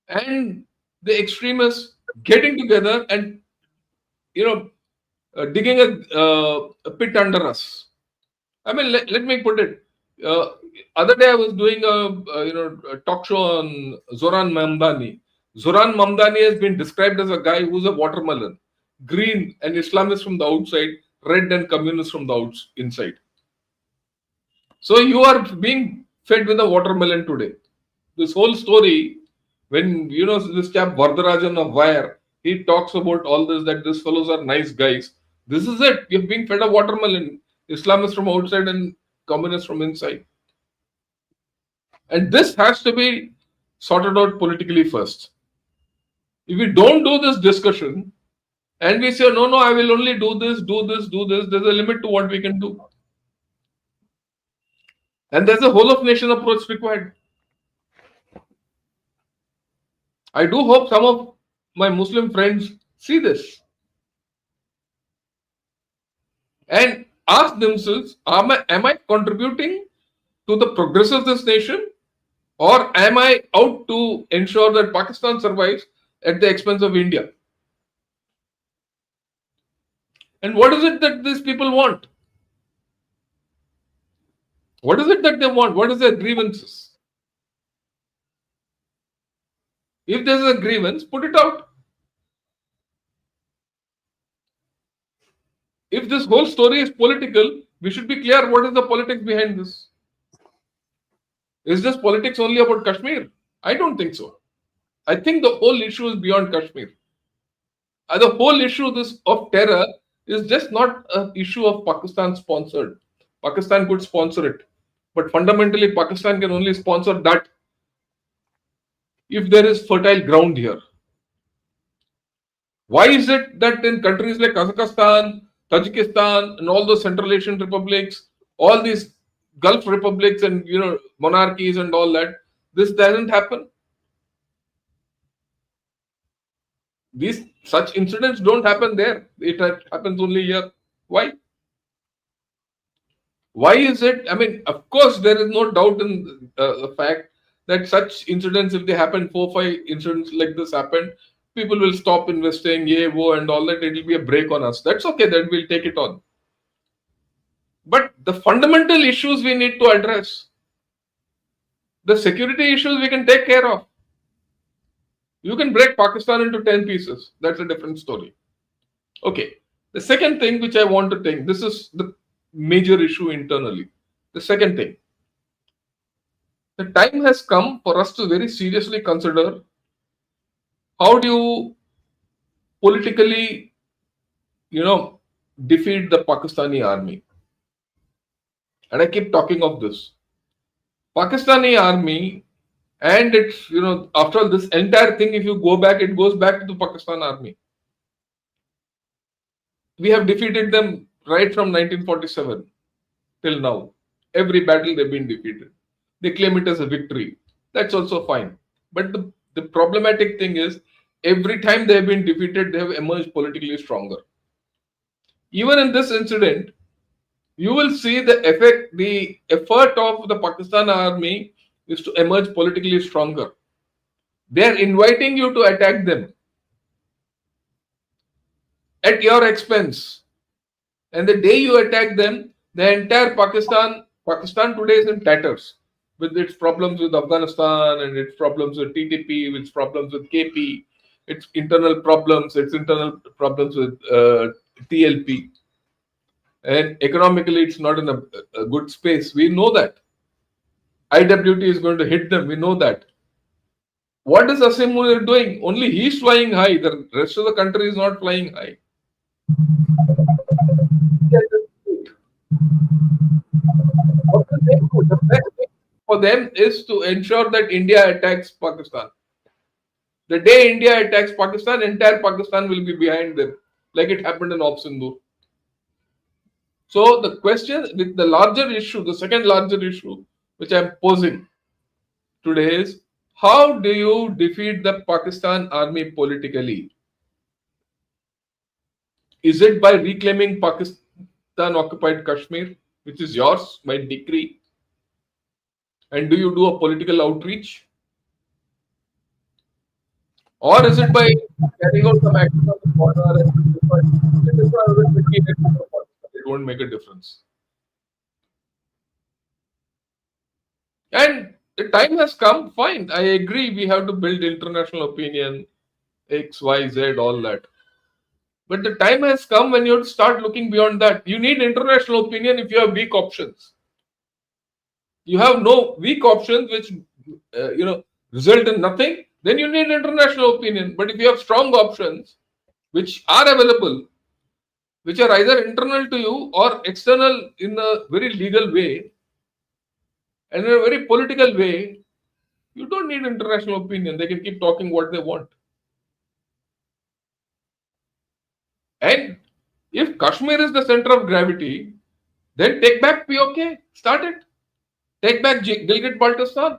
[SPEAKER 2] and the extremists getting together and digging a pit under us. Let me put it. Other day I was doing a talk show on Zoran Mamdani. Zoran Mamdani has been described as a guy who's a watermelon, green and Islamist from the outside, red and communist from the inside. So you are being fed with a watermelon today. This whole story, when this chap Vardarajan of Wire, he talks about all this, that these fellows are nice guys. This is it. You're being fed a watermelon. Islamists from outside and communists from inside. And this has to be sorted out politically first. If we don't do this discussion and we say, no, I will only do this, there's a limit to what we can do. And there's a whole of nation approach required. I do hope some of my Muslim friends see this and ask themselves, am I contributing to the progress of this nation, or am I out to ensure that Pakistan survives at the expense of India? And what is it that these people want? What is it that they want? What is their grievances? If there's a grievance, put it out. If this whole story is political, we should be clear what is the politics behind this. Is this politics only about Kashmir? I don't think so. I think the whole issue is beyond Kashmir. The whole issue of terror is just not an issue of Pakistan sponsored. Pakistan could sponsor it. But fundamentally, Pakistan can only sponsor that if there is fertile ground here. Why is it that in countries like Kazakhstan, Tajikistan, and all those Central Asian republics, all these Gulf republics and monarchies and all that, this doesn't happen? Such incidents don't happen there. It happens only here. Why? Why is it? I mean, of course, there is no doubt in the fact that such incidents, if they happen, 4-5 incidents like this happen, people will stop investing, and all that. It will be a break on us. That's okay. Then we'll take it on. But the fundamental issues we need to address, the security issues we can take care of. You can break Pakistan into 10 pieces. That's a different story. Okay. The second thing which I want to take, this is the major issue internally. The second thing, the time has come for us to very seriously consider how do you politically, defeat the Pakistani army. And I keep talking of this. Pakistani army, and it's, after all, this entire thing, if you go back, it goes back to the Pakistan army. We have defeated them right from 1947 till now. Every battle they've been defeated. They claim it as a victory. That's also fine. But the problematic thing is, every time they have been defeated, they have emerged politically stronger. Even in this incident, you will see the effort of the Pakistan army is to emerge politically stronger. They are inviting you to attack them at your expense. And the day you attack them, the entire Pakistan today is in tatters, with its problems with Afghanistan and its problems with TTP, its problems with KP, its internal problems with TLP. And economically, it's not in a good space. We know that. IWT is going to hit them. We know that. What is Asim Munir doing? Only he's flying high. The rest of the country is not flying high. The best thing for them is to ensure that India attacks Pakistan. The day India attacks Pakistan, entire Pakistan will be behind them, like it happened in Op Sindhu. So the question with the larger issue, the second larger issue, which I'm posing today is, how do you defeat the Pakistan army politically? Is it by reclaiming Pakistan occupied Kashmir, which is yours by decree? And do you do a political outreach? Or is it by carrying out some action on the border? It won't make a difference. And the time has come, fine. I agree, we have to build international opinion, X, Y, Z, all that. But the time has come when you have to start looking beyond that. You need international opinion if you have weak options. You have no weak options which result in nothing, then you need international opinion. But if you have strong options which are available, which are either internal to you or external in a very legal way and in a very political way, You don't need international opinion. They can keep talking what they want. And if Kashmir is the center of gravity, then take back POK. Start it. Take back Gilgit-Baltistan.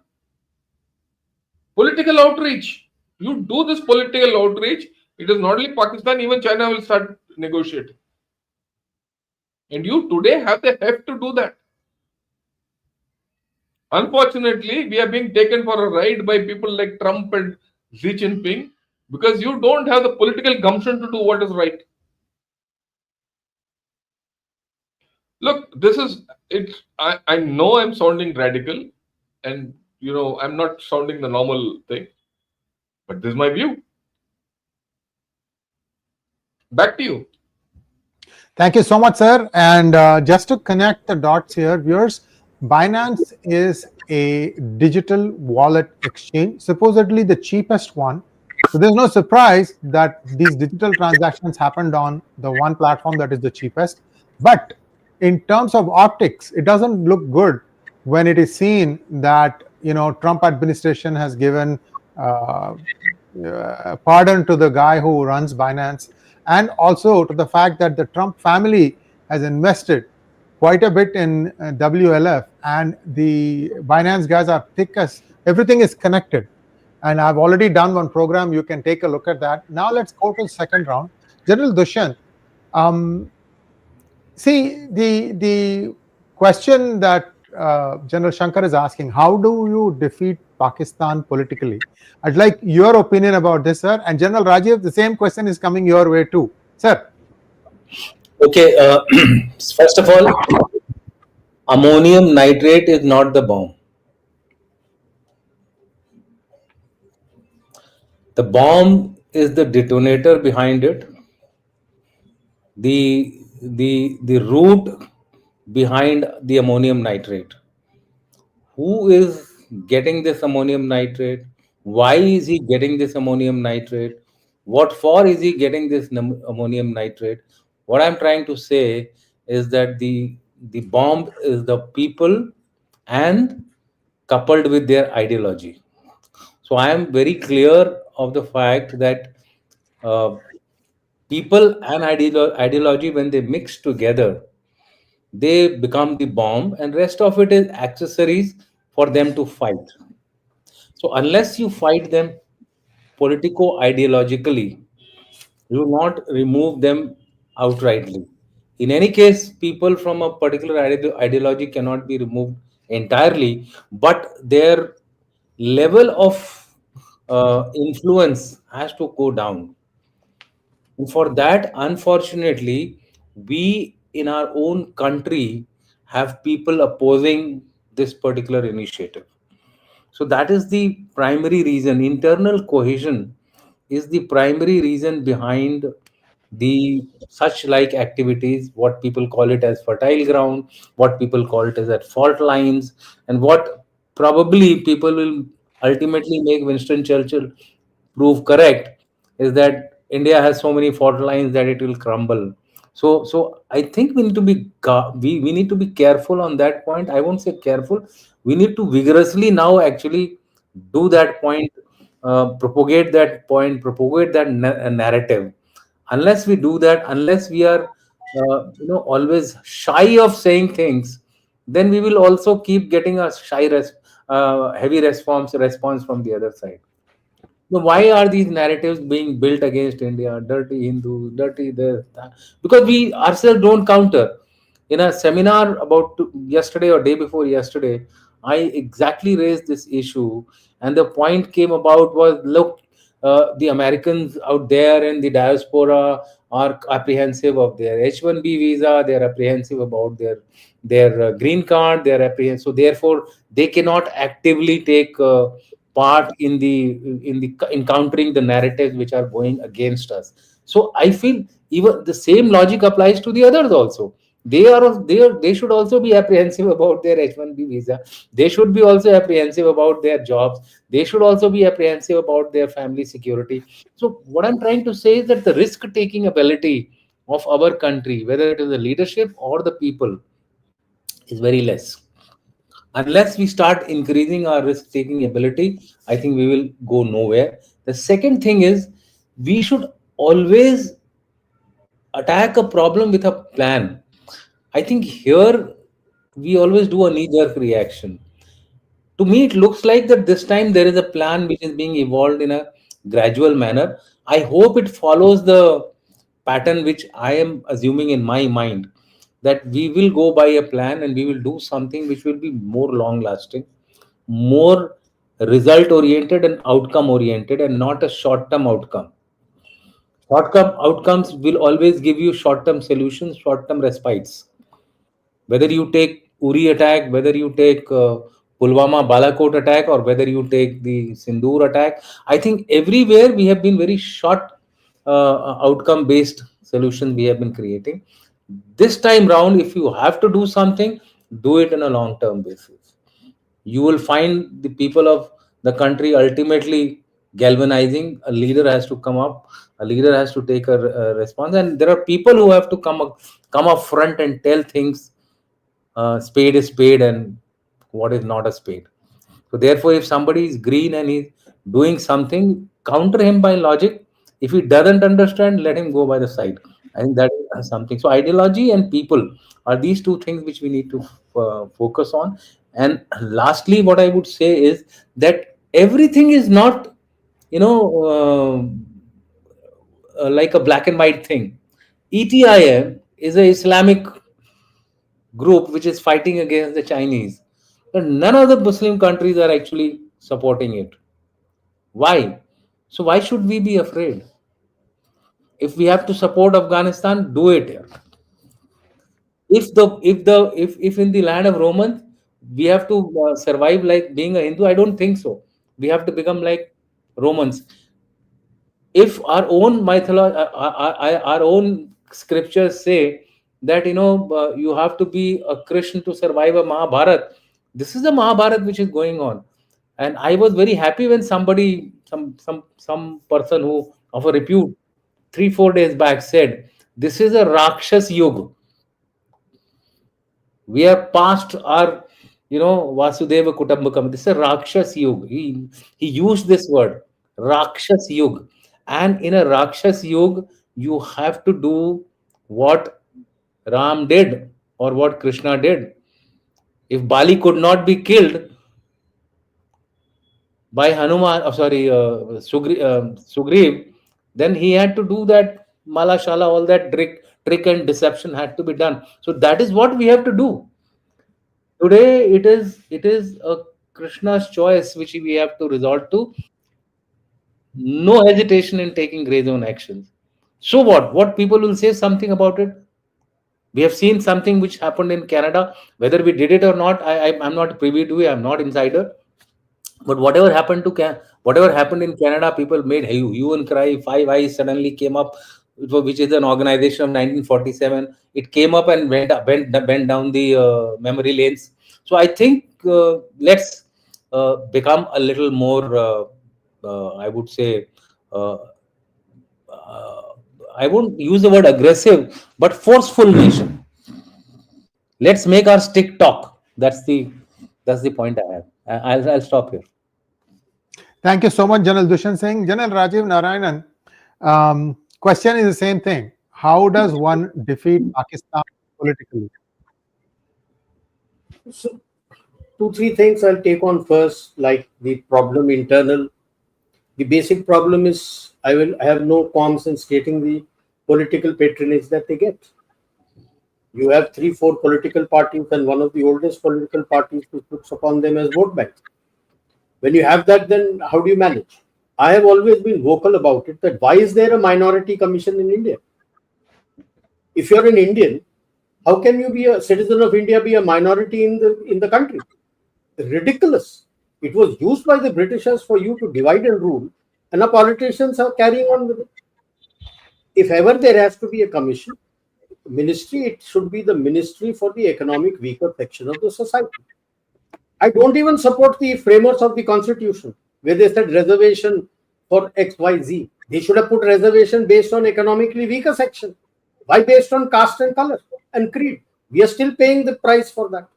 [SPEAKER 2] Political outreach. You do this political outreach, it is not only Pakistan, even China will start negotiating. And you today have the heft to do that. Unfortunately, we are being taken for a ride by people like Trump and Xi Jinping because you don't have the political gumption to do what is right. Look, this is it. I know I'm sounding radical, and I'm not sounding the normal thing, but this is my view. Back to you.
[SPEAKER 1] Thank you so much, sir. And just to connect the dots here, viewers, Binance is a digital wallet exchange, supposedly the cheapest one. So there's no surprise that these digital transactions happened on the one platform that is the cheapest. But in terms of optics, it doesn't look good when it is seen that Trump administration has given pardon to the guy who runs Binance, and also to the fact that the Trump family has invested quite a bit in WLF, and the Binance guys are thick as everything is connected. And I've already done one program. You can take a look at that. Now let's go to the second round. General Dushyant, see the question that General Shankar is asking: how do you defeat Pakistan politically? I'd like your opinion about this, sir. And General Rajiv, the same question is coming your way too, sir.
[SPEAKER 4] Okay, first of all, ammonium nitrate is not the bomb. The bomb is the detonator behind it, the root behind the ammonium nitrate. Who is getting this ammonium nitrate? Why is he getting this ammonium nitrate? What for is he getting this ammonium nitrate? What I'm trying to say is that the bomb is the people and coupled with their ideology. So I am very clear of the fact that people and ideology, when they mix together, they become the bomb, and rest of it is accessories for them to fight. So unless you fight them politico ideologically, you will not remove them outrightly. In any case, people from a particular ideology cannot be removed entirely, but their level of influence has to go down. And for that, unfortunately, we in our own country have people opposing this particular initiative. So that is the primary reason. Internal cohesion is the primary reason behind the such like activities, what people call it as fertile ground, what people call it as at fault lines, and what probably people will ultimately make Winston Churchill prove correct is that India has so many fault lines that it will crumble. So I think we need to be we need to be careful on that point. I won't say careful. We need to vigorously now actually do that point, propagate that point, propagate that narrative. Unless we do that, unless we are always shy of saying things, then we will also keep getting a heavy response from the other side. So why are these narratives being built against India? Dirty Hindu, dirty this, that? Because we ourselves don't counter. In a seminar about yesterday or day before yesterday, I exactly raised this issue, and the point came about was, look, the Americans out there in the diaspora are apprehensive of their H-1B visa. They're apprehensive about their green card. They're apprehensive, so therefore they cannot actively take part in countering the narratives which are going against us. So I feel even the same logic applies to the others also. They should also be apprehensive about their H-1B visa. They should be also apprehensive about their jobs. They should also be apprehensive about their family security. So what I'm trying to say is that the risk taking ability of our country, whether it is the leadership or the people, is very less. Unless we start increasing our risk taking ability, I think we will go nowhere. The second thing is we should always attack a problem with a plan. I think here we always do a knee jerk reaction. To me, it looks like that this time there is a plan which is being evolved in a gradual manner. I hope it follows the pattern which I am assuming in my mind, that we will go by a plan and we will do something which will be more long lasting, more result oriented and outcome oriented, and not a short term outcome. Short term outcomes will always give you short term solutions, short term respites. Whether you take Uri attack, whether you take Pulwama Balakot attack, or whether you take the Sindoor attack, I think everywhere we have been very short outcome based solutions we have been creating. This time round, if you have to do something, do it on a long term basis. You will find the people of the country ultimately galvanizing. A leader has to come up, a leader has to take a response, and there are people who have to come up front and tell things, spade is spade and what is not a spade. So therefore, if somebody is green and he's doing something, counter him by logic. If he doesn't understand, let him go by the side. I think that is something. So ideology and people are these two things which we need to focus on. And lastly, what I would say is that everything is not, you know, like a black and white thing. ETIM is a Islamic group which is fighting against the Chinese. But none of the Muslim countries are actually supporting it. Why? So why should we be afraid? If we have to support Afghanistan, do it. If in the land of Romans we have to survive like being a Hindu, I don't think so. We have to become like Romans. If our own mythology, our own scriptures say that you have to be a Christian to survive a Mahabharat. This is the Mahabharat which is going on, and I was very happy when somebody, some person who of a repute, 3 4 days back said, "This is a Rakshas Yuga. We are past our, Vasudeva Kutumbakam. This is a Rakshas Yuga." He used this word, Rakshas Yuga. And in a Rakshas Yuga, you have to do what Ram did or what Krishna did. If Bali could not be killed by Hanuman, Sugriv, then he had to do that Mala Shala, all that trick and deception had to be done. So that is what we have to do. Today it is a Krishna's choice which we have to resort to. No hesitation in taking gray zone actions. So what people will say something about it. We have seen something which happened in Canada. Whether we did it or not, I'm not privy to it. I'm not insider. But whatever happened in Canada, people made hue and cry. Five Eyes suddenly came up, which is an organization of 1947. It came up and bent down the memory lanes. So I think let's become a little more, I would say, uh, uh, I won't use the word aggressive, but forceful nation. Let's make our stick talk. That's the point I have. I'll stop here.
[SPEAKER 1] Thank you so much, General Dushyant Singh. General Rajiv Narayanan, question is the same thing. How does one defeat Pakistan politically?
[SPEAKER 3] So, 2 3 things I'll take on first, like the problem internal. The basic problem is I have no qualms in stating the political patronage that they get. You have 3 4 political parties, and one of the oldest political parties who looks upon them as vote banks. When you have that, then how do you manage? I have always been vocal about it, that why is there a minority commission in India? If you're an Indian, how can you be a citizen of India, be a minority in the country? Ridiculous. It was used by the Britishers for you to divide and rule, and the politicians are carrying on with it. If ever there has to be a commission, ministry, it should be the ministry for the economic weaker section of the society. I don't even support the framers of the constitution where they said reservation for XYZ. They should have put reservation based on economically weaker section. Why based on caste and color and creed? We are still paying the price for that.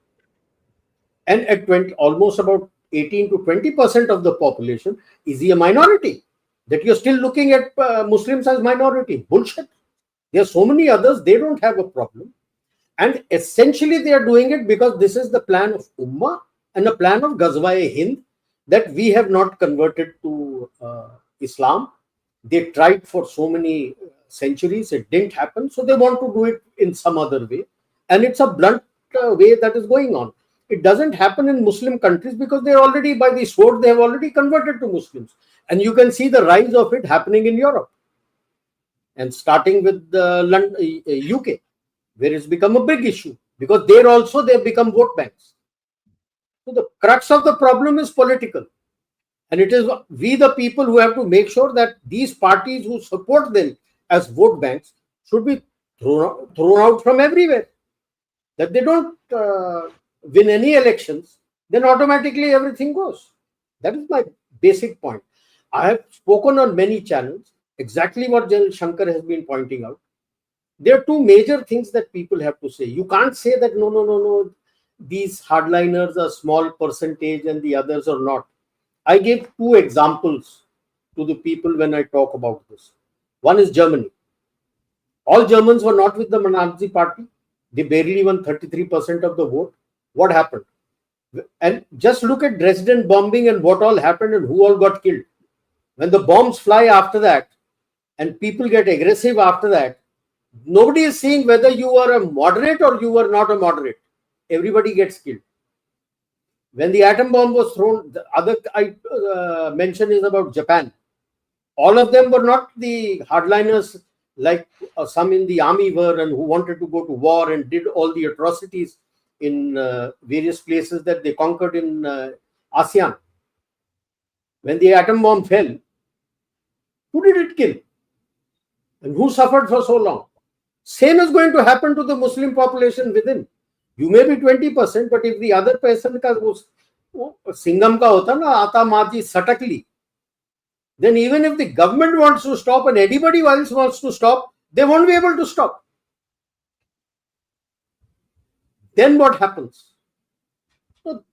[SPEAKER 3] And at 20, almost about 18 to 20% of the population, is he a minority? That you're still looking at Muslims as minority. Bullshit. There are so many others, they don't have a problem. And essentially they are doing it because this is the plan of Ummah and a plan of Ghazwa-e-Hind, that we have not converted to Islam. They tried for so many centuries, it didn't happen, so they want to do it in some other way. And it's a blunt way that is going on. It doesn't happen in Muslim countries because they're already, by the sword, they have already converted to Muslims. And you can see the rise of it happening in Europe. And starting with the UK, where it's become a big issue, because there also they have become vote banks. So the crux of the problem is political. And it is we, the people, who have to make sure that these parties who support them as vote banks should be thrown out from everywhere. That they don't win any elections, then automatically everything goes. That is my basic point. I have spoken on many channels exactly what Gen Shankar has been pointing out. There are two major things that people have to say. You can't say that no, these hardliners are small percentage and the others are not. I gave two examples to the people when I talk about this. One is Germany. All Germans were not with the Nazi party. They barely won 33% of the vote. What happened? And just look at Dresden bombing and what all happened and who all got killed. When the bombs fly after that and people get aggressive after that, nobody is seeing whether you are a moderate or you are not a moderate. Everybody gets killed. When the atom bomb was thrown, the other I mentioned is about Japan. All of them were not the hardliners like some in the army were, and who wanted to go to war and did all the atrocities in various places that they conquered in ASEAN. When the atom bomb fell, who did it kill? And who suffered for so long? Same is going to happen to the Muslim population within. You may be 20%, but if the other person ka Singham ka hota na, ata maji satakli, then even if the government wants to stop and anybody else wants to stop, they won't be able to stop. Then what happens? So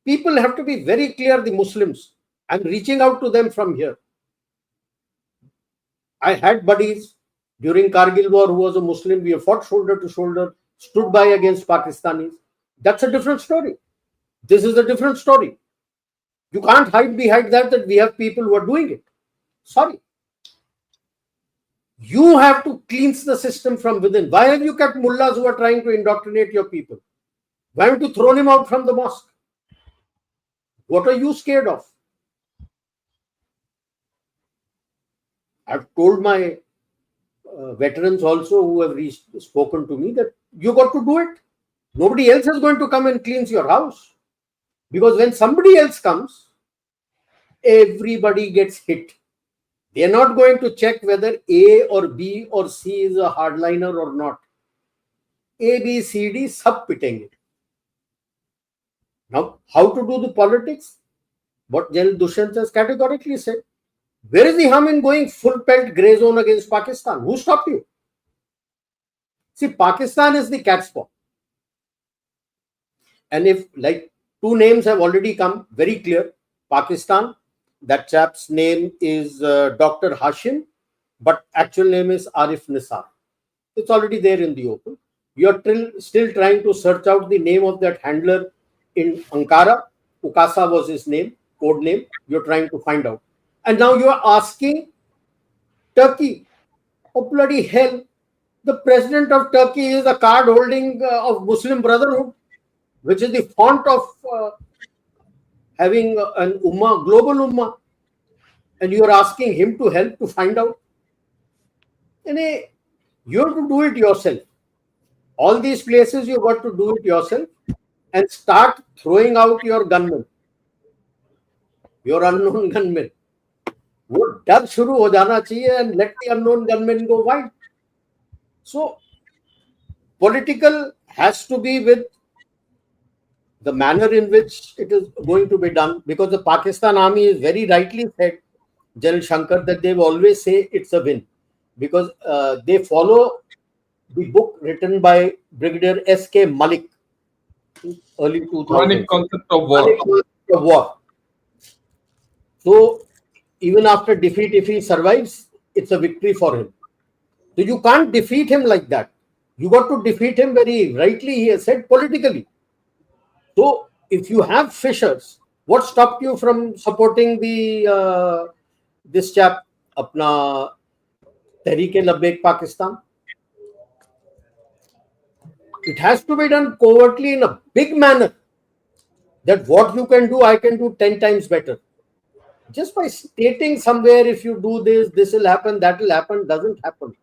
[SPEAKER 3] people have to be very clear, the Muslims. I'm reaching out to them from here. I had buddies during Kargil war who was a Muslim. We have fought shoulder to shoulder, stood by against Pakistanis. That's a different story. This is a different story. You can't hide behind that we have people who are doing it. Sorry. You have to cleanse the system from within. Why have you kept mullahs who are trying to indoctrinate your people? Why haven't you thrown him out from the mosque? What are you scared of? I've told my veterans also who have spoken to me that you got to do it. Nobody else is going to come and cleanse your house. Because when somebody else comes, everybody gets hit. They are not going to check whether A or B or C is a hardliner or not. A, B, C, D, sab pitenge. Now, how to do the politics? What Gen Dushyant has categorically said. Where is the harm in going full pelt grey zone against Pakistan? Who stopped you? See, Pakistan is the cat's paw. And if, like, two names have already come very clear. Pakistan, that chap's name is Dr. Hashim, but actual name is Arif Nisar. It's already there in the open. You're still trying to search out the name of that handler in Ankara. Ukasa was his name, code name. You're trying to find out. And now you are asking Turkey. Oh, bloody hell. The president of Turkey is a card holding of Muslim Brotherhood, which is the font of having an ummah, global ummah. And you are asking him to help to find out. And you have to do it yourself. All these places you got to do it yourself and start throwing out your gunmen, your unknown gunmen. वो डर शुरू हो जाना चाहिए and let the unknown gunmen go wide. So political has to be with the manner in which it is going to be done, because the Pakistan army is very rightly said, General Shankar, that they always say it's a win, because they follow the book written by Brigadier S.K. Malik. early 2000s.
[SPEAKER 2] Chronic concept of war.
[SPEAKER 3] Chronic concept of war. So even after defeat, if he survives, it's a victory for him. So you can't defeat him like that. You got to defeat him very rightly, he has said, politically. So if you have fissures, what stopped you from supporting the this chap, apna Tehreek-e-Labbaik Pakistan? It has to be done covertly in a big manner. That what you can do, I can do 10 times better. Just by stating somewhere, if you do this, this will happen, that will happen, doesn't happen.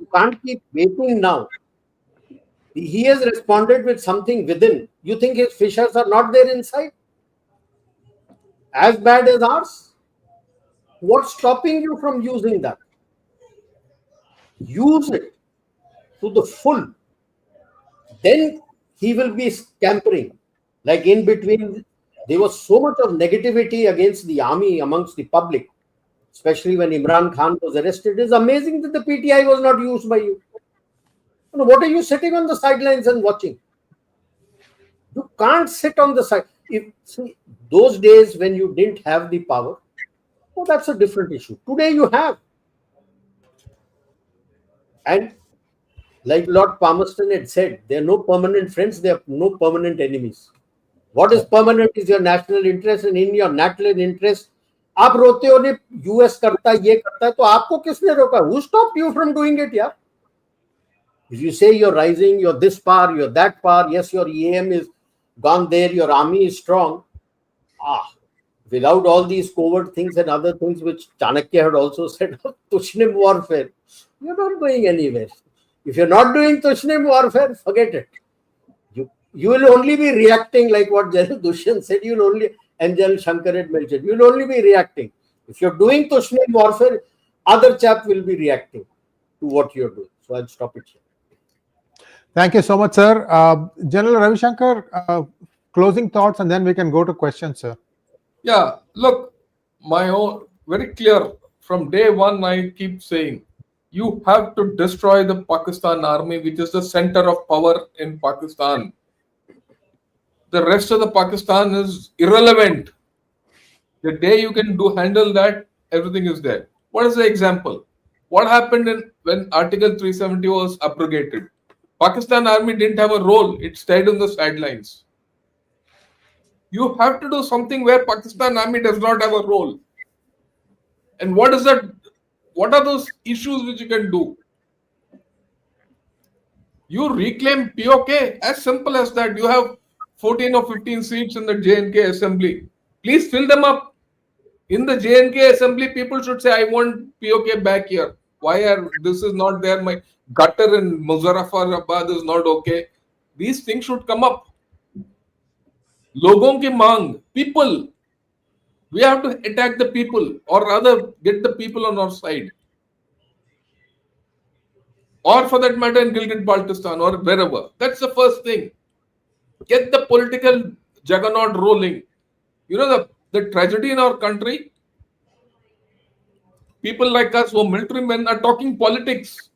[SPEAKER 3] You can't keep waiting now. He has responded with something within. You think his fissures are not there inside? As bad as ours? What's stopping you from using that? Use it to the full. Then he will be scampering. Like in between, there was so much of negativity against the army amongst the public, especially when Imran Khan was arrested. It's amazing that the PTI was not used by you. What are you sitting on the sidelines and watching? You can't sit on the side. See, those days when you didn't have the power, oh, that's a different issue. Today you have. And like Lord Palmerston had said, there are no permanent friends, there are no permanent enemies. What is permanent is your national interest, and in your national interest, आप रोते हो ने US करता है ये करता है तो आपको किसने रोका? Who stopped you from doing it, yeah? If you say you're rising, you're this power, you're that power, yes, your EAM is gone there, your army is strong. Without all these covert things and other things which Chanakya had also said, Tushnim warfare, you're not going anywhere. If you're not doing Tushnim warfare, forget it. You will only be reacting like what General Dushyant said, you'll only, and General Shankar had mentioned, you'll only be reacting. If you're doing Tushnim warfare, other chap will be reacting to what you're doing. So I'll stop it here.
[SPEAKER 1] Thank you so much, sir. General Ravi Shankar, closing thoughts, and then we can go to questions, sir.
[SPEAKER 2] Yeah, look, my own very clear from day one. I keep saying, you have to destroy the Pakistan army, which is the center of power in Pakistan. The rest of the Pakistan is irrelevant. The day you can handle that, everything is there. What is the example? What happened when Article 370 was abrogated? Pakistan army didn't have a role. It stayed on the sidelines. You have to do something where Pakistan army does not have a role. And what is that? What are those issues which you can do? You reclaim POK, as simple as that. You have 14 or 15 seats in the J&K assembly. Please fill them up. In the J&K assembly, people should say, I want POK back here. This is not there? My gutter in Muzaffarabad is not okay. These things should come up. Logon ki mang, people. We have to attack the people, or rather get the people on our side. Or for that matter in Gilgit-Baltistan or wherever. That's the first thing. Get the political juggernaut rolling. You know the tragedy in our country, people like us who are military men are talking politics.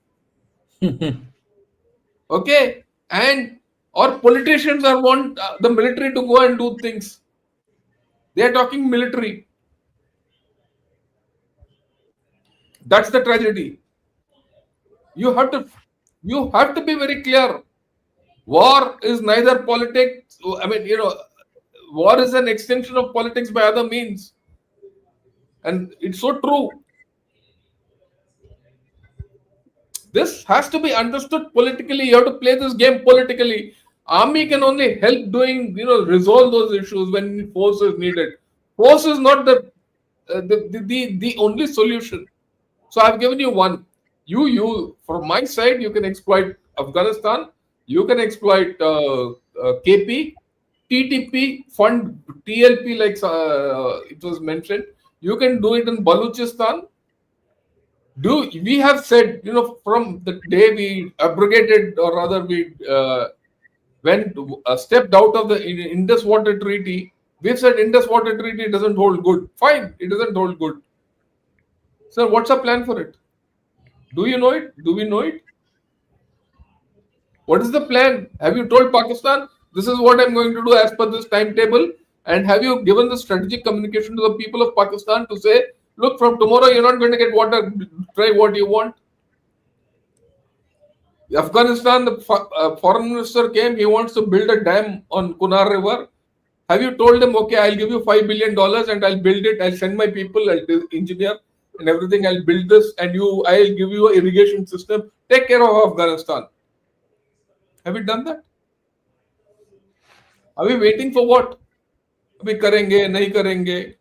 [SPEAKER 2] Okay? And or politicians want the military to go and do things. They are talking military. That's the tragedy. You have to be very clear. War is neither politics. I mean, war is an extension of politics by other means. And it's so true. This has to be understood politically. You have to play this game politically. Army can only help resolve those issues when force is needed. Force is not the only solution. So I've given you one. You from my side, you can exploit Afghanistan. You can exploit KP, TTP, fund TLP, like it was mentioned. You can do it in Balochistan. We have said, from the day we abrogated, or rather we stepped out of the Indus Water Treaty, we've said Indus Water Treaty doesn't hold good. Fine, it doesn't hold good. Sir, what's our plan for it? Do you know it? Do we know it? What is the plan? Have you told Pakistan? This is what I'm going to do as per this timetable. And have you given the strategic communication to the people of Pakistan to say, look, from tomorrow you're not going to get water, try what you want? Afghanistan, the foreign minister came, he wants to build a dam on Kunar River. Have you told him, okay, I'll give you $5 billion and I'll build it, I'll send my people, I'll engineer and everything, I'll build this and I'll give you an irrigation system, take care of Afghanistan. Have you done that? Are we waiting for what? अभी करेंगे नहीं करेंगे.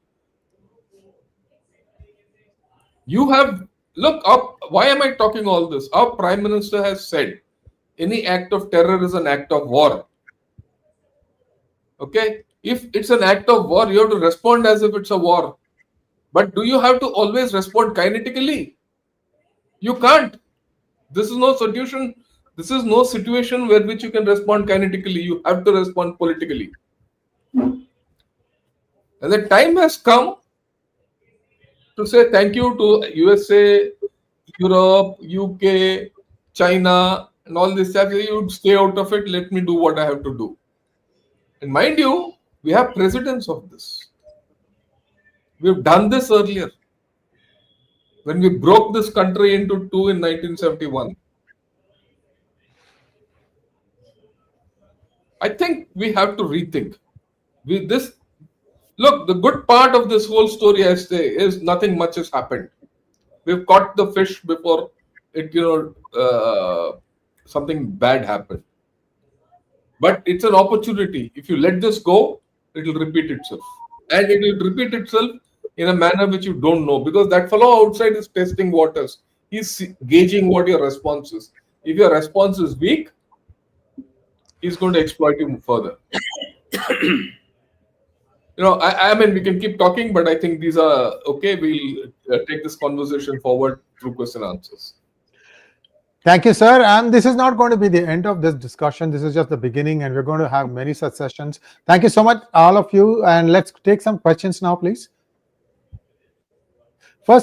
[SPEAKER 2] You have, look up, why am I talking all this? Our Prime Minister has said any act of terror is an act of war. Okay? If it's an act of war, you have to respond as if it's a war. But do you have to always respond kinetically? You can't. This is no solution. This is no situation where which you can respond kinetically. You have to respond politically. And the time has come to say thank you to USA, Europe, UK, China, and all this stuff. You stay out of it. Let me do what I have to do. And mind you, we have precedents of this. We've done this earlier. When we broke this country into two in 1971. I think we have to rethink. Look, the good part of this whole story, I say, is nothing much has happened. We've caught the fish before it, something bad happened. But it's an opportunity. If you let this go, it will repeat itself. And it will repeat itself in a manner which you don't know. Because that fellow outside is testing waters. He's gauging what your response is. If your response is weak, he's going to exploit you further. I mean, we can keep talking, but I think these are okay. We'll take this conversation forward through question and answers.
[SPEAKER 1] Thank you, sir. And this is not going to be the end of this discussion. This is just the beginning, and we're going to have many such sessions. Thank you so much, all of you. And let's take some questions now, please.